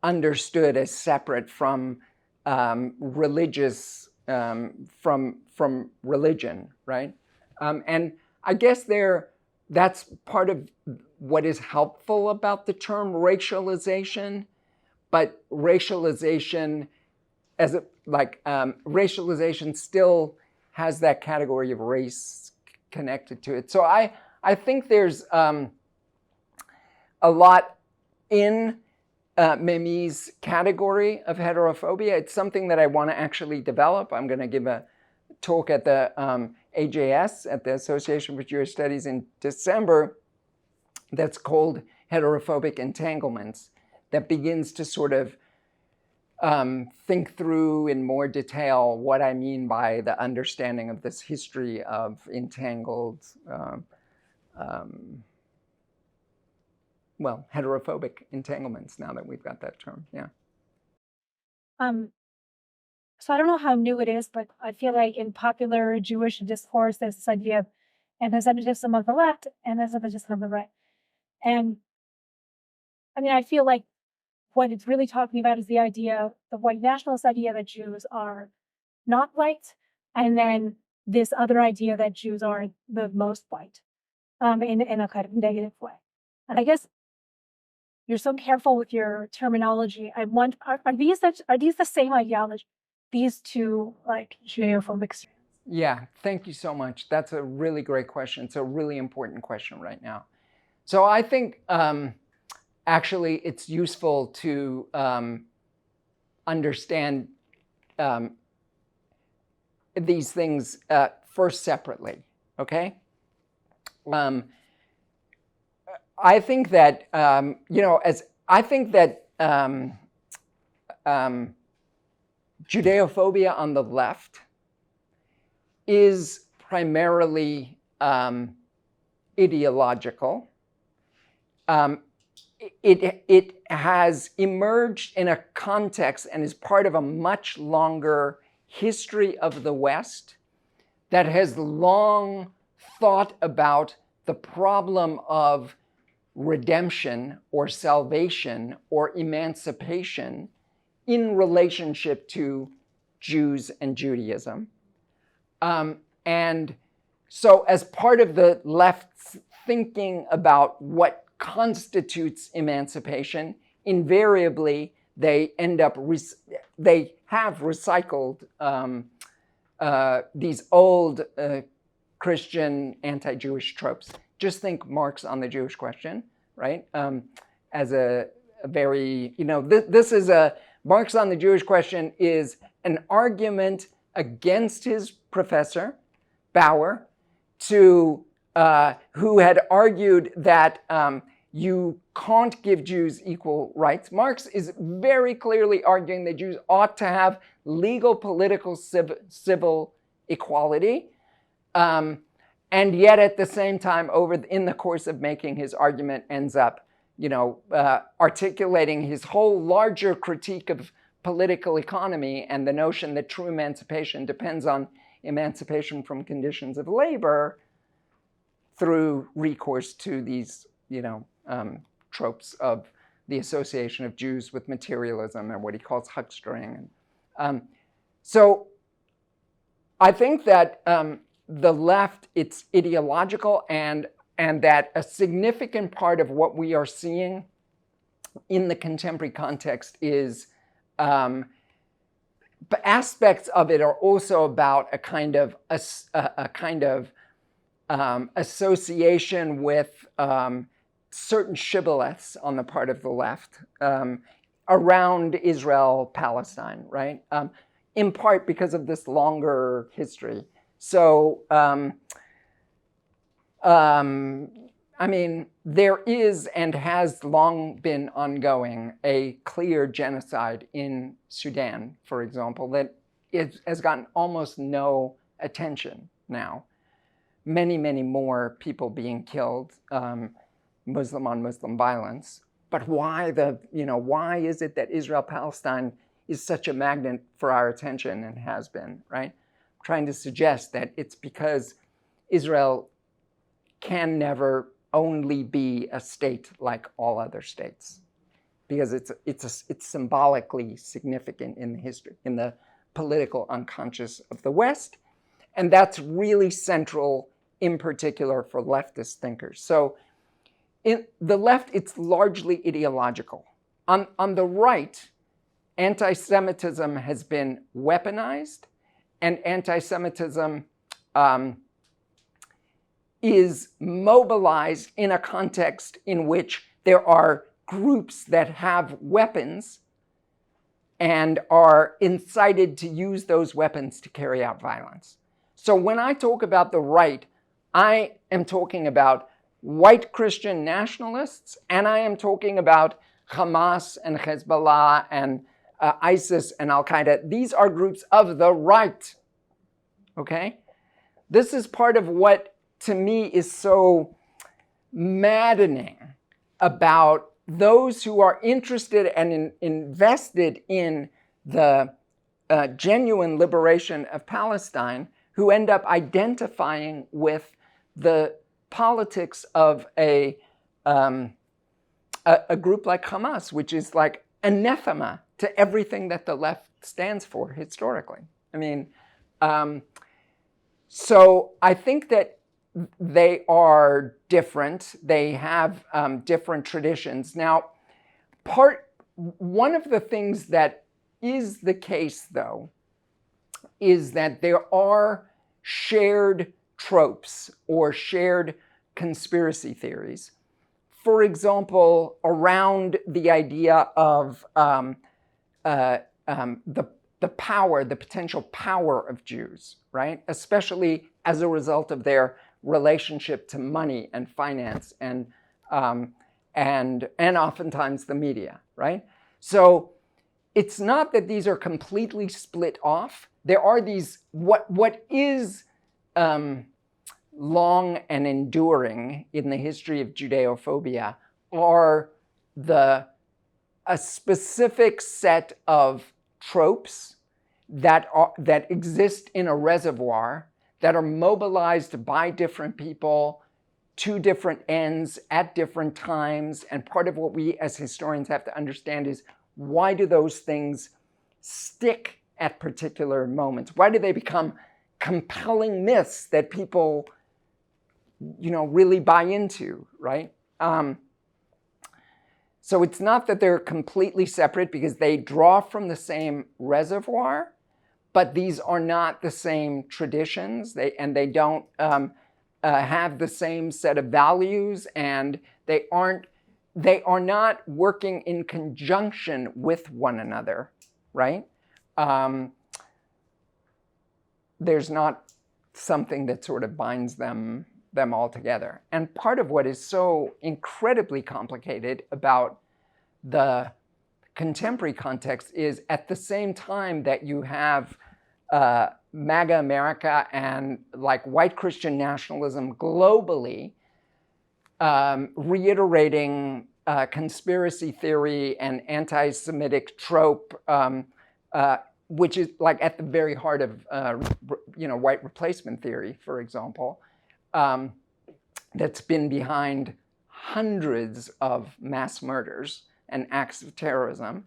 understood as separate from religious, from religion, right? And I guess that's part of what is helpful about the term racialization, but racialization racialization still has that category of race connected to it. So I think there's a lot in Mimi's category of heterophobia. It's something that I want to actually develop. I'm going to give a talk at the AJS, at the Association for Jewish Studies, in December, that's called Heterophobic Entanglements, that begins to sort of think through in more detail what I mean by the understanding of this history of entangled, heterophobic entanglements, now that we've got that term, yeah. So I don't know how new it is, but I feel like in popular Jewish discourse, there's this idea of anti-Semitism on the left, anti-Semitism on the right. And I mean, I feel like what it's really talking about is the idea, the white nationalist idea that Jews are not white, and then this other idea that Jews are the most white, in a kind of negative way. And I guess you're so careful with your terminology. I want, are these the same ideology? These two, like, judeophobic strands? Yeah, thank you so much. That's a really great question. It's a really important question right now. So I think actually it's useful to understand these things first separately, okay? I think that, judeophobia on the left is primarily ideological. It has emerged in a context and is part of a much longer history of the West that has long thought about the problem of redemption or salvation or emancipation in relationship to Jews and Judaism. And so as part of the left's thinking about what constitutes emancipation, invariably they end up, they have recycled these old Christian anti-Jewish tropes. Just think Marx on the Jewish question, right? As a very, this is Marx on the Jewish question is an argument against his professor, Bauer, who had argued that you can't give Jews equal rights. Marx is very clearly arguing that Jews ought to have legal, political, civil equality. And yet at the same time, in the course of making his argument, ends up articulating his whole larger critique of political economy and the notion that true emancipation depends on emancipation from conditions of labor through recourse to these, tropes of the association of Jews with materialism and what he calls huckstering. So I think that the left, it's ideological, and that a significant part of what we are seeing in the contemporary context is aspects of it are also about a kind of association with certain shibboleths on the part of the left around Israel, Palestine, right? In part because of this longer history. So, there is and has long been ongoing a clear genocide in Sudan, for example, that has gotten almost no attention now. Many, many more people being killed, Muslim on Muslim violence. But why is it that Israel-Palestine is such a magnet for our attention and has been, right? I'm trying to suggest that it's because Israel can never only be a state like all other states, because it's symbolically significant in the history, in the political unconscious of the West, and that's really central, in particular, for leftist thinkers. So, in the left, it's largely ideological. On the right, anti-Semitism has been weaponized, and anti-Semitism is mobilized in a context in which there are groups that have weapons and are incited to use those weapons to carry out violence. So when I talk about the right, I am talking about white Christian nationalists, and I am talking about Hamas and Hezbollah and ISIS and Al-Qaeda. These are groups of the right, okay? This is part of what, to me, is so maddening about those who are interested and invested in the genuine liberation of Palestine, who end up identifying with the politics of a group like Hamas, which is like anathema to everything that the left stands for historically. So I think that they are different. They have different traditions. Now, one of the things that is the case, though, is that there are shared tropes or shared conspiracy theories. For example, around the idea of the power, the potential power of Jews, right? Especially as a result of their relationship to money and finance and oftentimes the media, right? So it's not that these are completely split off. There are these, what is long and enduring in the history of judeophobia are a specific set of tropes that exist in a reservoir, that are mobilized by different people to different ends at different times. And part of what we as historians have to understand is, why do those things stick at particular moments? Why do they become compelling myths that people, really buy into, right? So it's not that they're completely separate, because they draw from the same reservoir, but these are not the same traditions. They don't have the same set of values, and they are not working in conjunction with one another, right? There's not something that sort of binds them all together. And part of what is so incredibly complicated about the contemporary context is, at the same time that you have MAGA America and like white Christian nationalism globally reiterating conspiracy theory and anti-Semitic trope, which is like at the very heart of white replacement theory, for example, that's been behind hundreds of mass murders and acts of terrorism.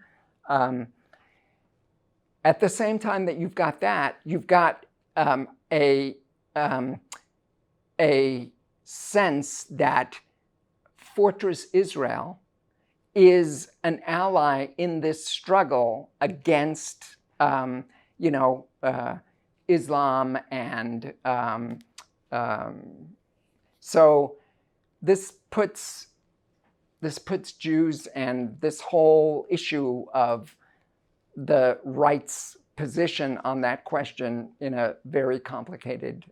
At the same time that you've got that, you've got a sense that Fortress Israel is an ally in this struggle against, Islam, and so this puts Jews and this whole issue of the right's position on that question in a very complicated,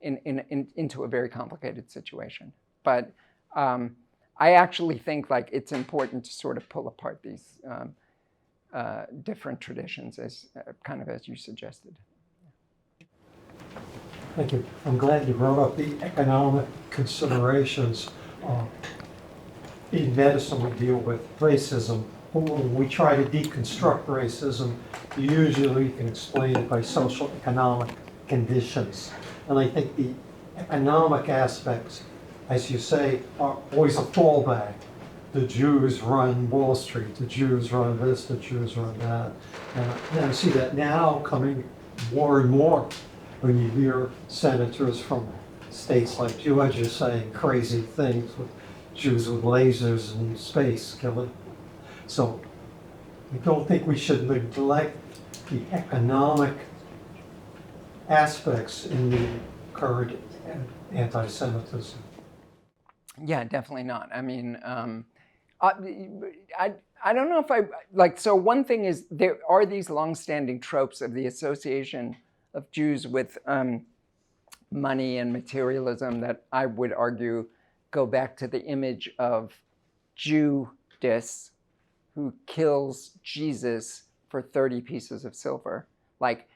into a very complicated situation. But I actually think like it's important to sort of pull apart these different traditions as kind of as you suggested. Thank you. I'm glad you brought up the economic considerations. In medicine, we deal with racism. When we try to deconstruct racism, usually we can explain it by social economic conditions. And I think the economic aspects, as you say, are always a fallback. The Jews run Wall Street, the Jews run this, the Jews run that. And I see that now coming more and more when you hear senators from states like Georgia saying crazy things with Jews with lasers in space killing. So I don't think we should neglect the economic aspects in the current anti-Semitism. Yeah, definitely not. I mean, I don't know if I, like, so one thing is there are these longstanding tropes of the association of Jews with money and materialism that I would argue go back to the image of Judas who kills Jesus for 30 pieces of silver. Like,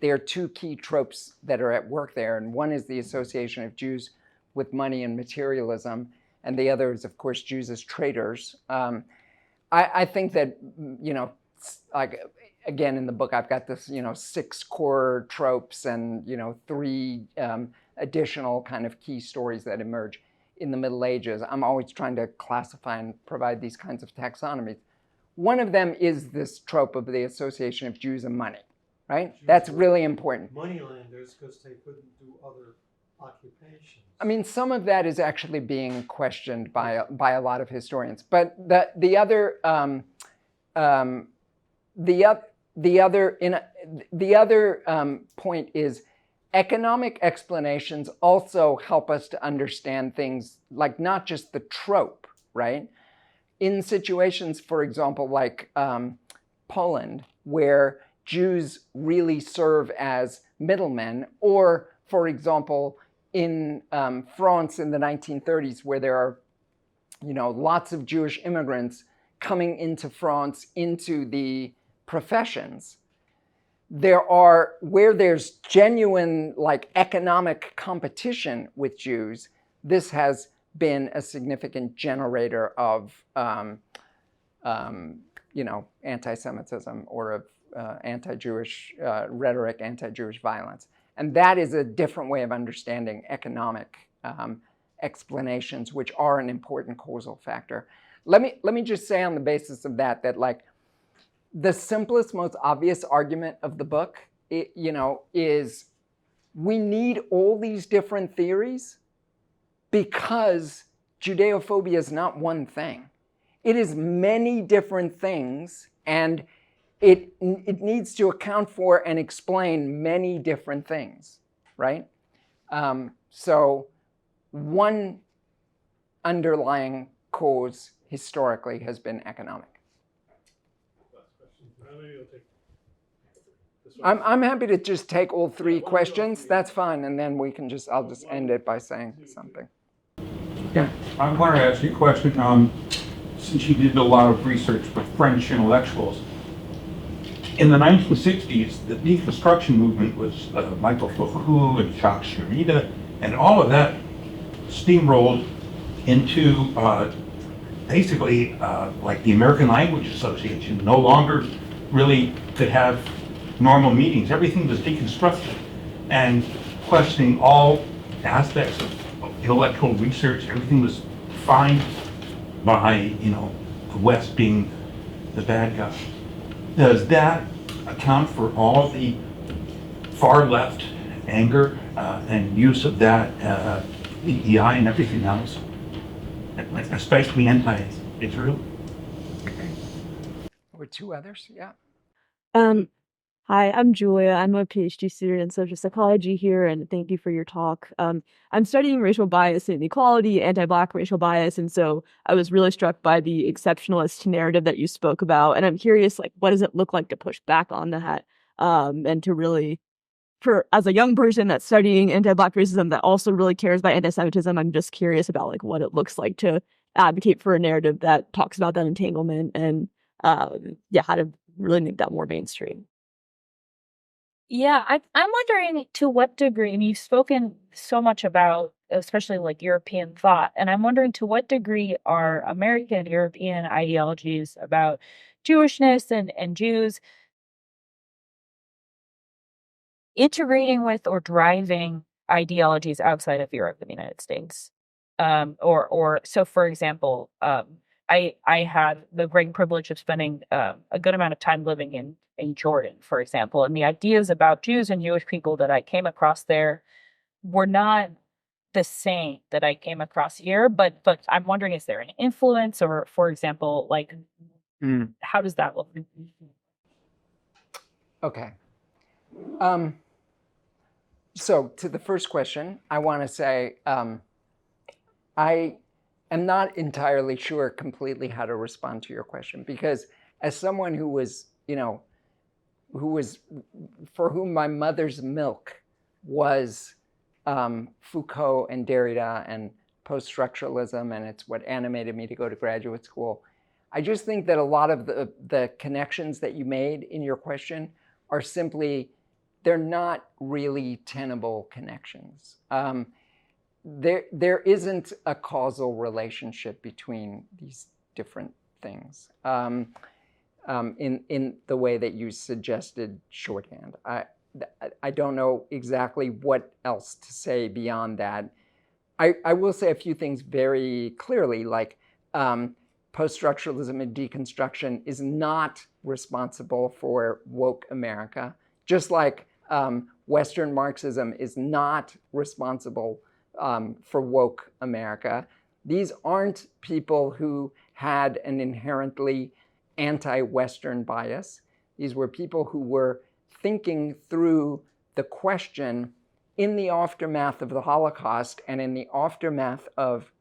there are two key tropes that are at work there, and one is the association of Jews with money and materialism, and the other is, of course, Jews as traitors. I think that, like, again, in the book, I've got this, 6 core tropes and, 3 additional kind of key stories that emerge in the Middle Ages. I'm always trying to classify and provide these kinds of taxonomies. One of them is this trope of the association of Jews and money, right? That's really important. Moneylenders, because they couldn't do other occupations. I mean, some of that is actually being questioned by a lot of historians. But the other point is economic explanations also help us to understand things like not just the trope, right? In situations, for example, like Poland, where Jews really serve as middlemen, or, for example, in France in the 1930s, where there are, lots of Jewish immigrants coming into France into the professions. Where there's genuine like economic competition with Jews, this has been a significant generator of, anti-Semitism or of anti-Jewish rhetoric, anti-Jewish violence. And that is a different way of understanding economic explanations, which are an important causal factor. Let me just say on the basis of that like the simplest, most obvious argument of the book, is we need all these different theories because judeophobia is not one thing. It is many different things, and it needs to account for and explain many different things, right? So one underlying cause historically has been economic. I'm happy to just take all 3 questions. That's fine, and then I'll just end it by saying something. Yeah, I want to ask you a question. Since you did a lot of research with French intellectuals, in the 1960s, the deconstruction movement was Michael Foucault and Jacques Derrida, and all of that steamrolled into basically, like the American Language Association, no longer really could have normal meetings. Everything was deconstructed and questioning all aspects of intellectual research. Everything was defined by, the West being the bad guy. Does that account for all the far left anger and use of that EEI and everything else, especially anti-Israel? Or two others, yeah. Hi, I'm Julia. I'm a PhD student in social psychology here, and thank you for your talk. I'm studying racial bias and inequality, anti-Black racial bias, and so I was really struck by the exceptionalist narrative that you spoke about. And I'm curious, like, what does it look like to push back on that, and to really, as a young person that's studying anti-Black racism that also really cares about anti-Semitism, I'm just curious about like what it looks like to advocate for a narrative that talks about that entanglement and, how to really make that more mainstream. Yeah, I'm wondering to what degree, and you've spoken so much about, especially like European thought, and I'm wondering to what degree are American European ideologies about Jewishness and Jews integrating with or driving ideologies outside of Europe and the United States. Or so, for example, I had the great privilege of spending a good amount of time living in Jordan, for example, and the ideas about Jews and Jewish people that I came across there were not the same that I came across here. But I'm wondering, is there an influence, or, for example, like how does that look? Okay. So to the first question, I want to say I am not entirely sure completely how to respond to your question, because as someone who was, for whom my mother's milk was Foucault and Derrida and post-structuralism, and it's what animated me to go to graduate school, I just think that a lot of the connections that you made in your question are simply, they're not really tenable connections. There isn't a causal relationship between these different things in the way that you suggested shorthand. I don't know exactly what else to say beyond that. I will say a few things very clearly, like post-structuralism and deconstruction is not responsible for woke America, just like Western Marxism is not responsible for woke America. These aren't people who had an inherently anti-Western bias. These were people who were thinking through the question in the aftermath of the Holocaust and in the aftermath of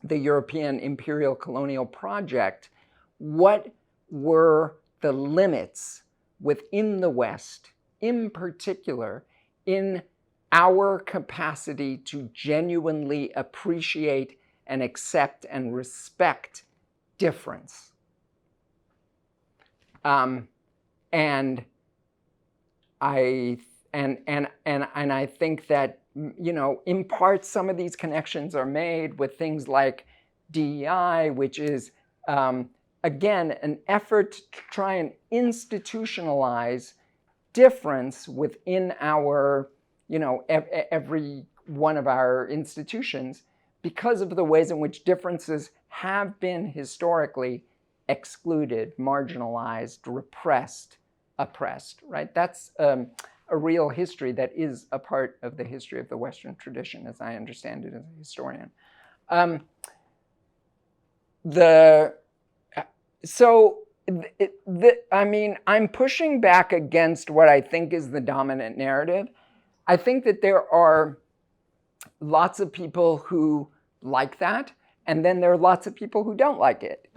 the European imperial colonial project, what were the limits within the West, in particular, in our capacity to genuinely appreciate and accept and respect difference. And I think that, in part, some of these connections are made with things like DEI, which is, again, an effort to try and institutionalize difference within our, every one of our institutions, because of the ways in which differences have been historically excluded, marginalized, repressed, oppressed, right? That's a real history that is a part of the history of the Western tradition, as I understand it as a historian. I'm pushing back against what I think is the dominant narrative. I think that there are lots of people who like that, and then there are lots of people who don't like it.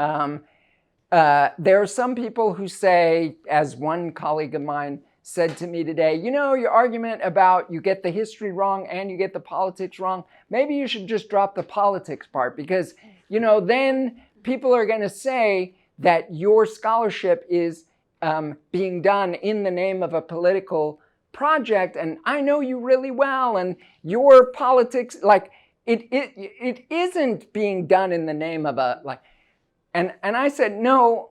There are some people who say, as one colleague of mine said to me today, your argument about you get the history wrong and you get the politics wrong, maybe you should just drop the politics part, because, then people are going to say that your scholarship is being done in the name of a political project, and I know you really well, and your politics, like, it isn't being done in the name of And I said, no,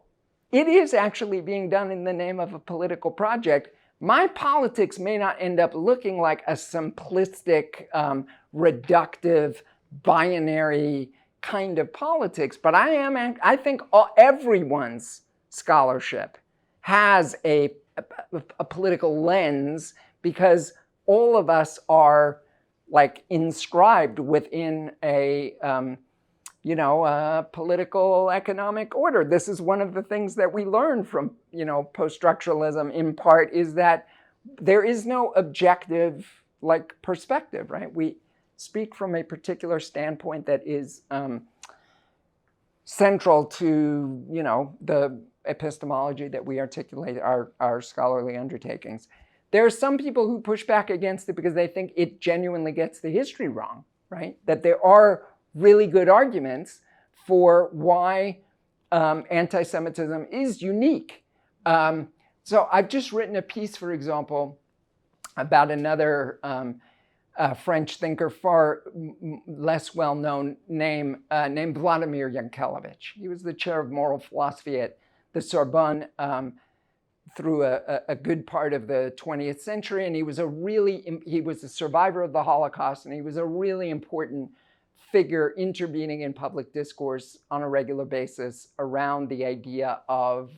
it is actually being done in the name of a political project. My politics may not end up looking like a simplistic, reductive, binary kind of politics, but I think everyone's scholarship has a political lens, because all of us are like inscribed within a political economic order. This is one of the things that we learn from, post-structuralism in part, is that there is no objective like perspective, right? We speak from a particular standpoint that is central to, the epistemology that we articulate, our scholarly undertakings. There are some people who push back against it because they think it genuinely gets the history wrong, right? That there are really good arguments for why anti-Semitism is unique. So I've just written a piece, for example, about another French thinker, far less well-known, named Vladimir Yankelevich. He was the chair of moral philosophy at the Sorbonne through a good part of the 20th century, and he was a survivor of the Holocaust, and he was a really important figure intervening in public discourse on a regular basis around the idea of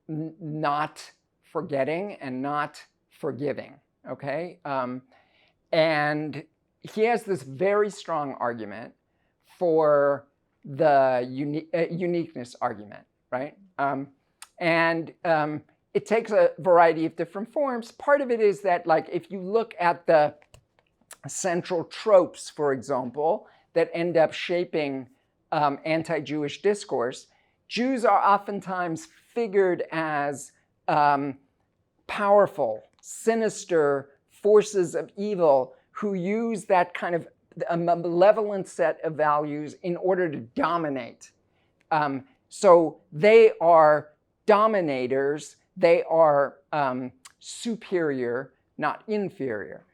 not forgetting and not forgiving, okay? And he has this very strong argument for the uniqueness argument, right? It takes a variety of different forms. Part of it is that, like, if you look at the central tropes, for example, that end up shaping anti-Jewish discourse, Jews are oftentimes figured as powerful, sinister forces of evil who use that kind of a malevolent set of values in order to dominate. So they are dominators, they are superior, not inferior.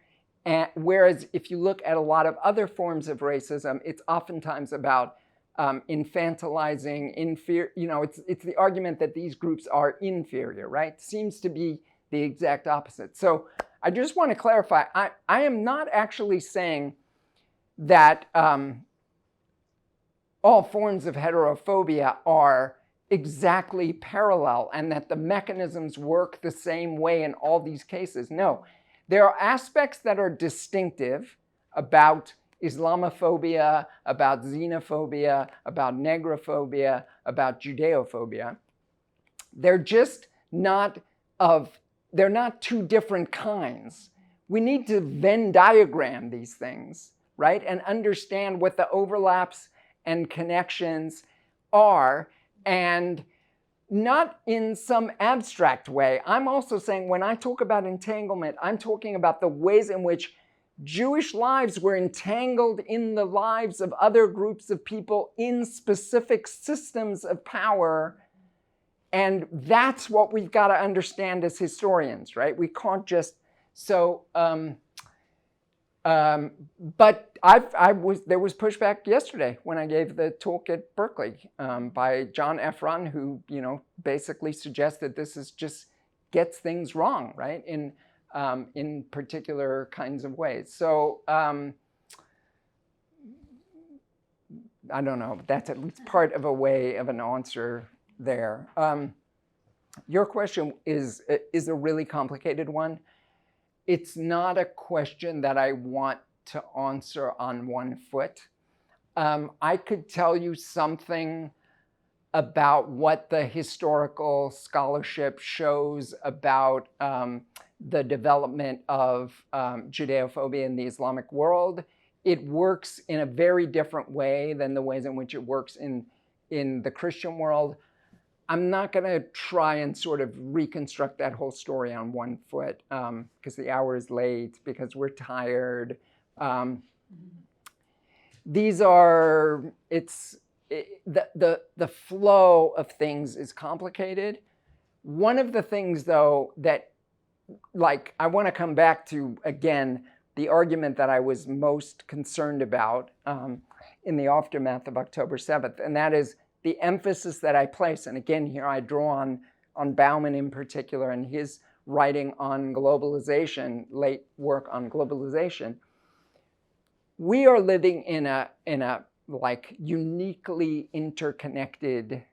And whereas if you look at a lot of other forms of racism, it's oftentimes about infantilizing, it's the argument that these groups are inferior, right? Seems to be the exact opposite. So I just want to clarify, I am not actually saying that all forms of heterophobia are exactly parallel and that the mechanisms work the same way in all these cases. No, there are aspects that are distinctive about Islamophobia, about xenophobia, about negrophobia, about judeophobia. They're just not they're not two different kinds. We need to Venn diagram these things, right? And understand what the overlaps and connections are, and not in some abstract way. I'm also saying when I talk about entanglement, I'm talking about the ways in which Jewish lives were entangled in the lives of other groups of people in specific systems of power. And that's what we've got to understand as historians, right? We can't just, but there was pushback yesterday when I gave the talk at Berkeley by John Efron, who basically suggested this is just gets things wrong, right? In particular kinds of ways. So I don't know. That's at least part of a way of an answer there. Your question is a really complicated one. It's not a question that I want to answer on one foot. I could tell you something about what the historical scholarship shows about the development of judeophobia in the Islamic world. It works in a very different way than the ways in which it works in the Christian world. I'm not going to try and sort of reconstruct that whole story on one foot because the hour is late, because we're tired. The flow of things is complicated. One of the things, though, that I want to come back to again, the argument that I was most concerned about in the aftermath of October 7th, and that is the emphasis that I place. And again, here I draw on Bauman in particular and his writing on globalization, late work on globalization. We are living in a like uniquely interconnected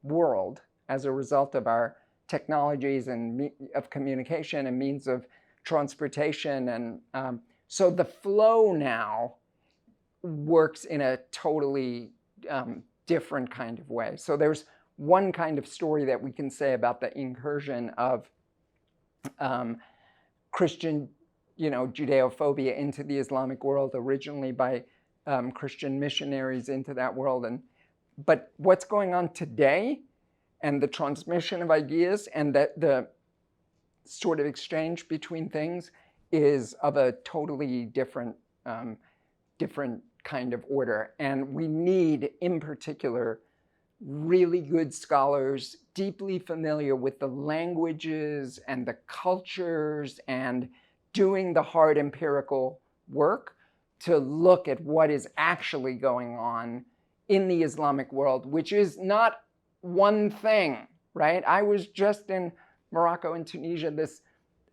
world as a result of our technologies and of communication and means of transportation. And so the flow now works in a totally different kind of way. So there's one kind of story that we can say about the incursion of Christian, judeophobia into the Islamic world, originally by Christian missionaries into that world. But what's going on today and the transmission of ideas and the sort of exchange between things is of a totally different kind of order. And we need, in particular, really good scholars, deeply familiar with the languages and the cultures and doing the hard empirical work to look at what is actually going on in the Islamic world, which is not one thing, right? I was just in Morocco and Tunisia this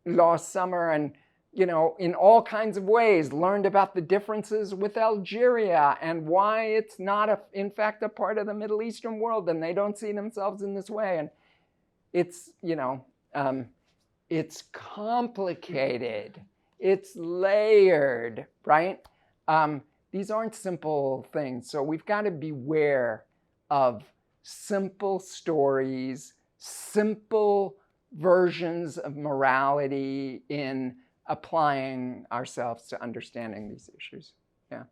last summer and, in all kinds of ways, learned about the differences with Algeria and why it's not, in fact, a part of the Middle Eastern world and they don't see themselves in this way. And it's, it's complicated. It's layered, right? These aren't simple things. So we've got to beware of simple stories, simple versions of morality in applying ourselves to understanding these issues. Yeah.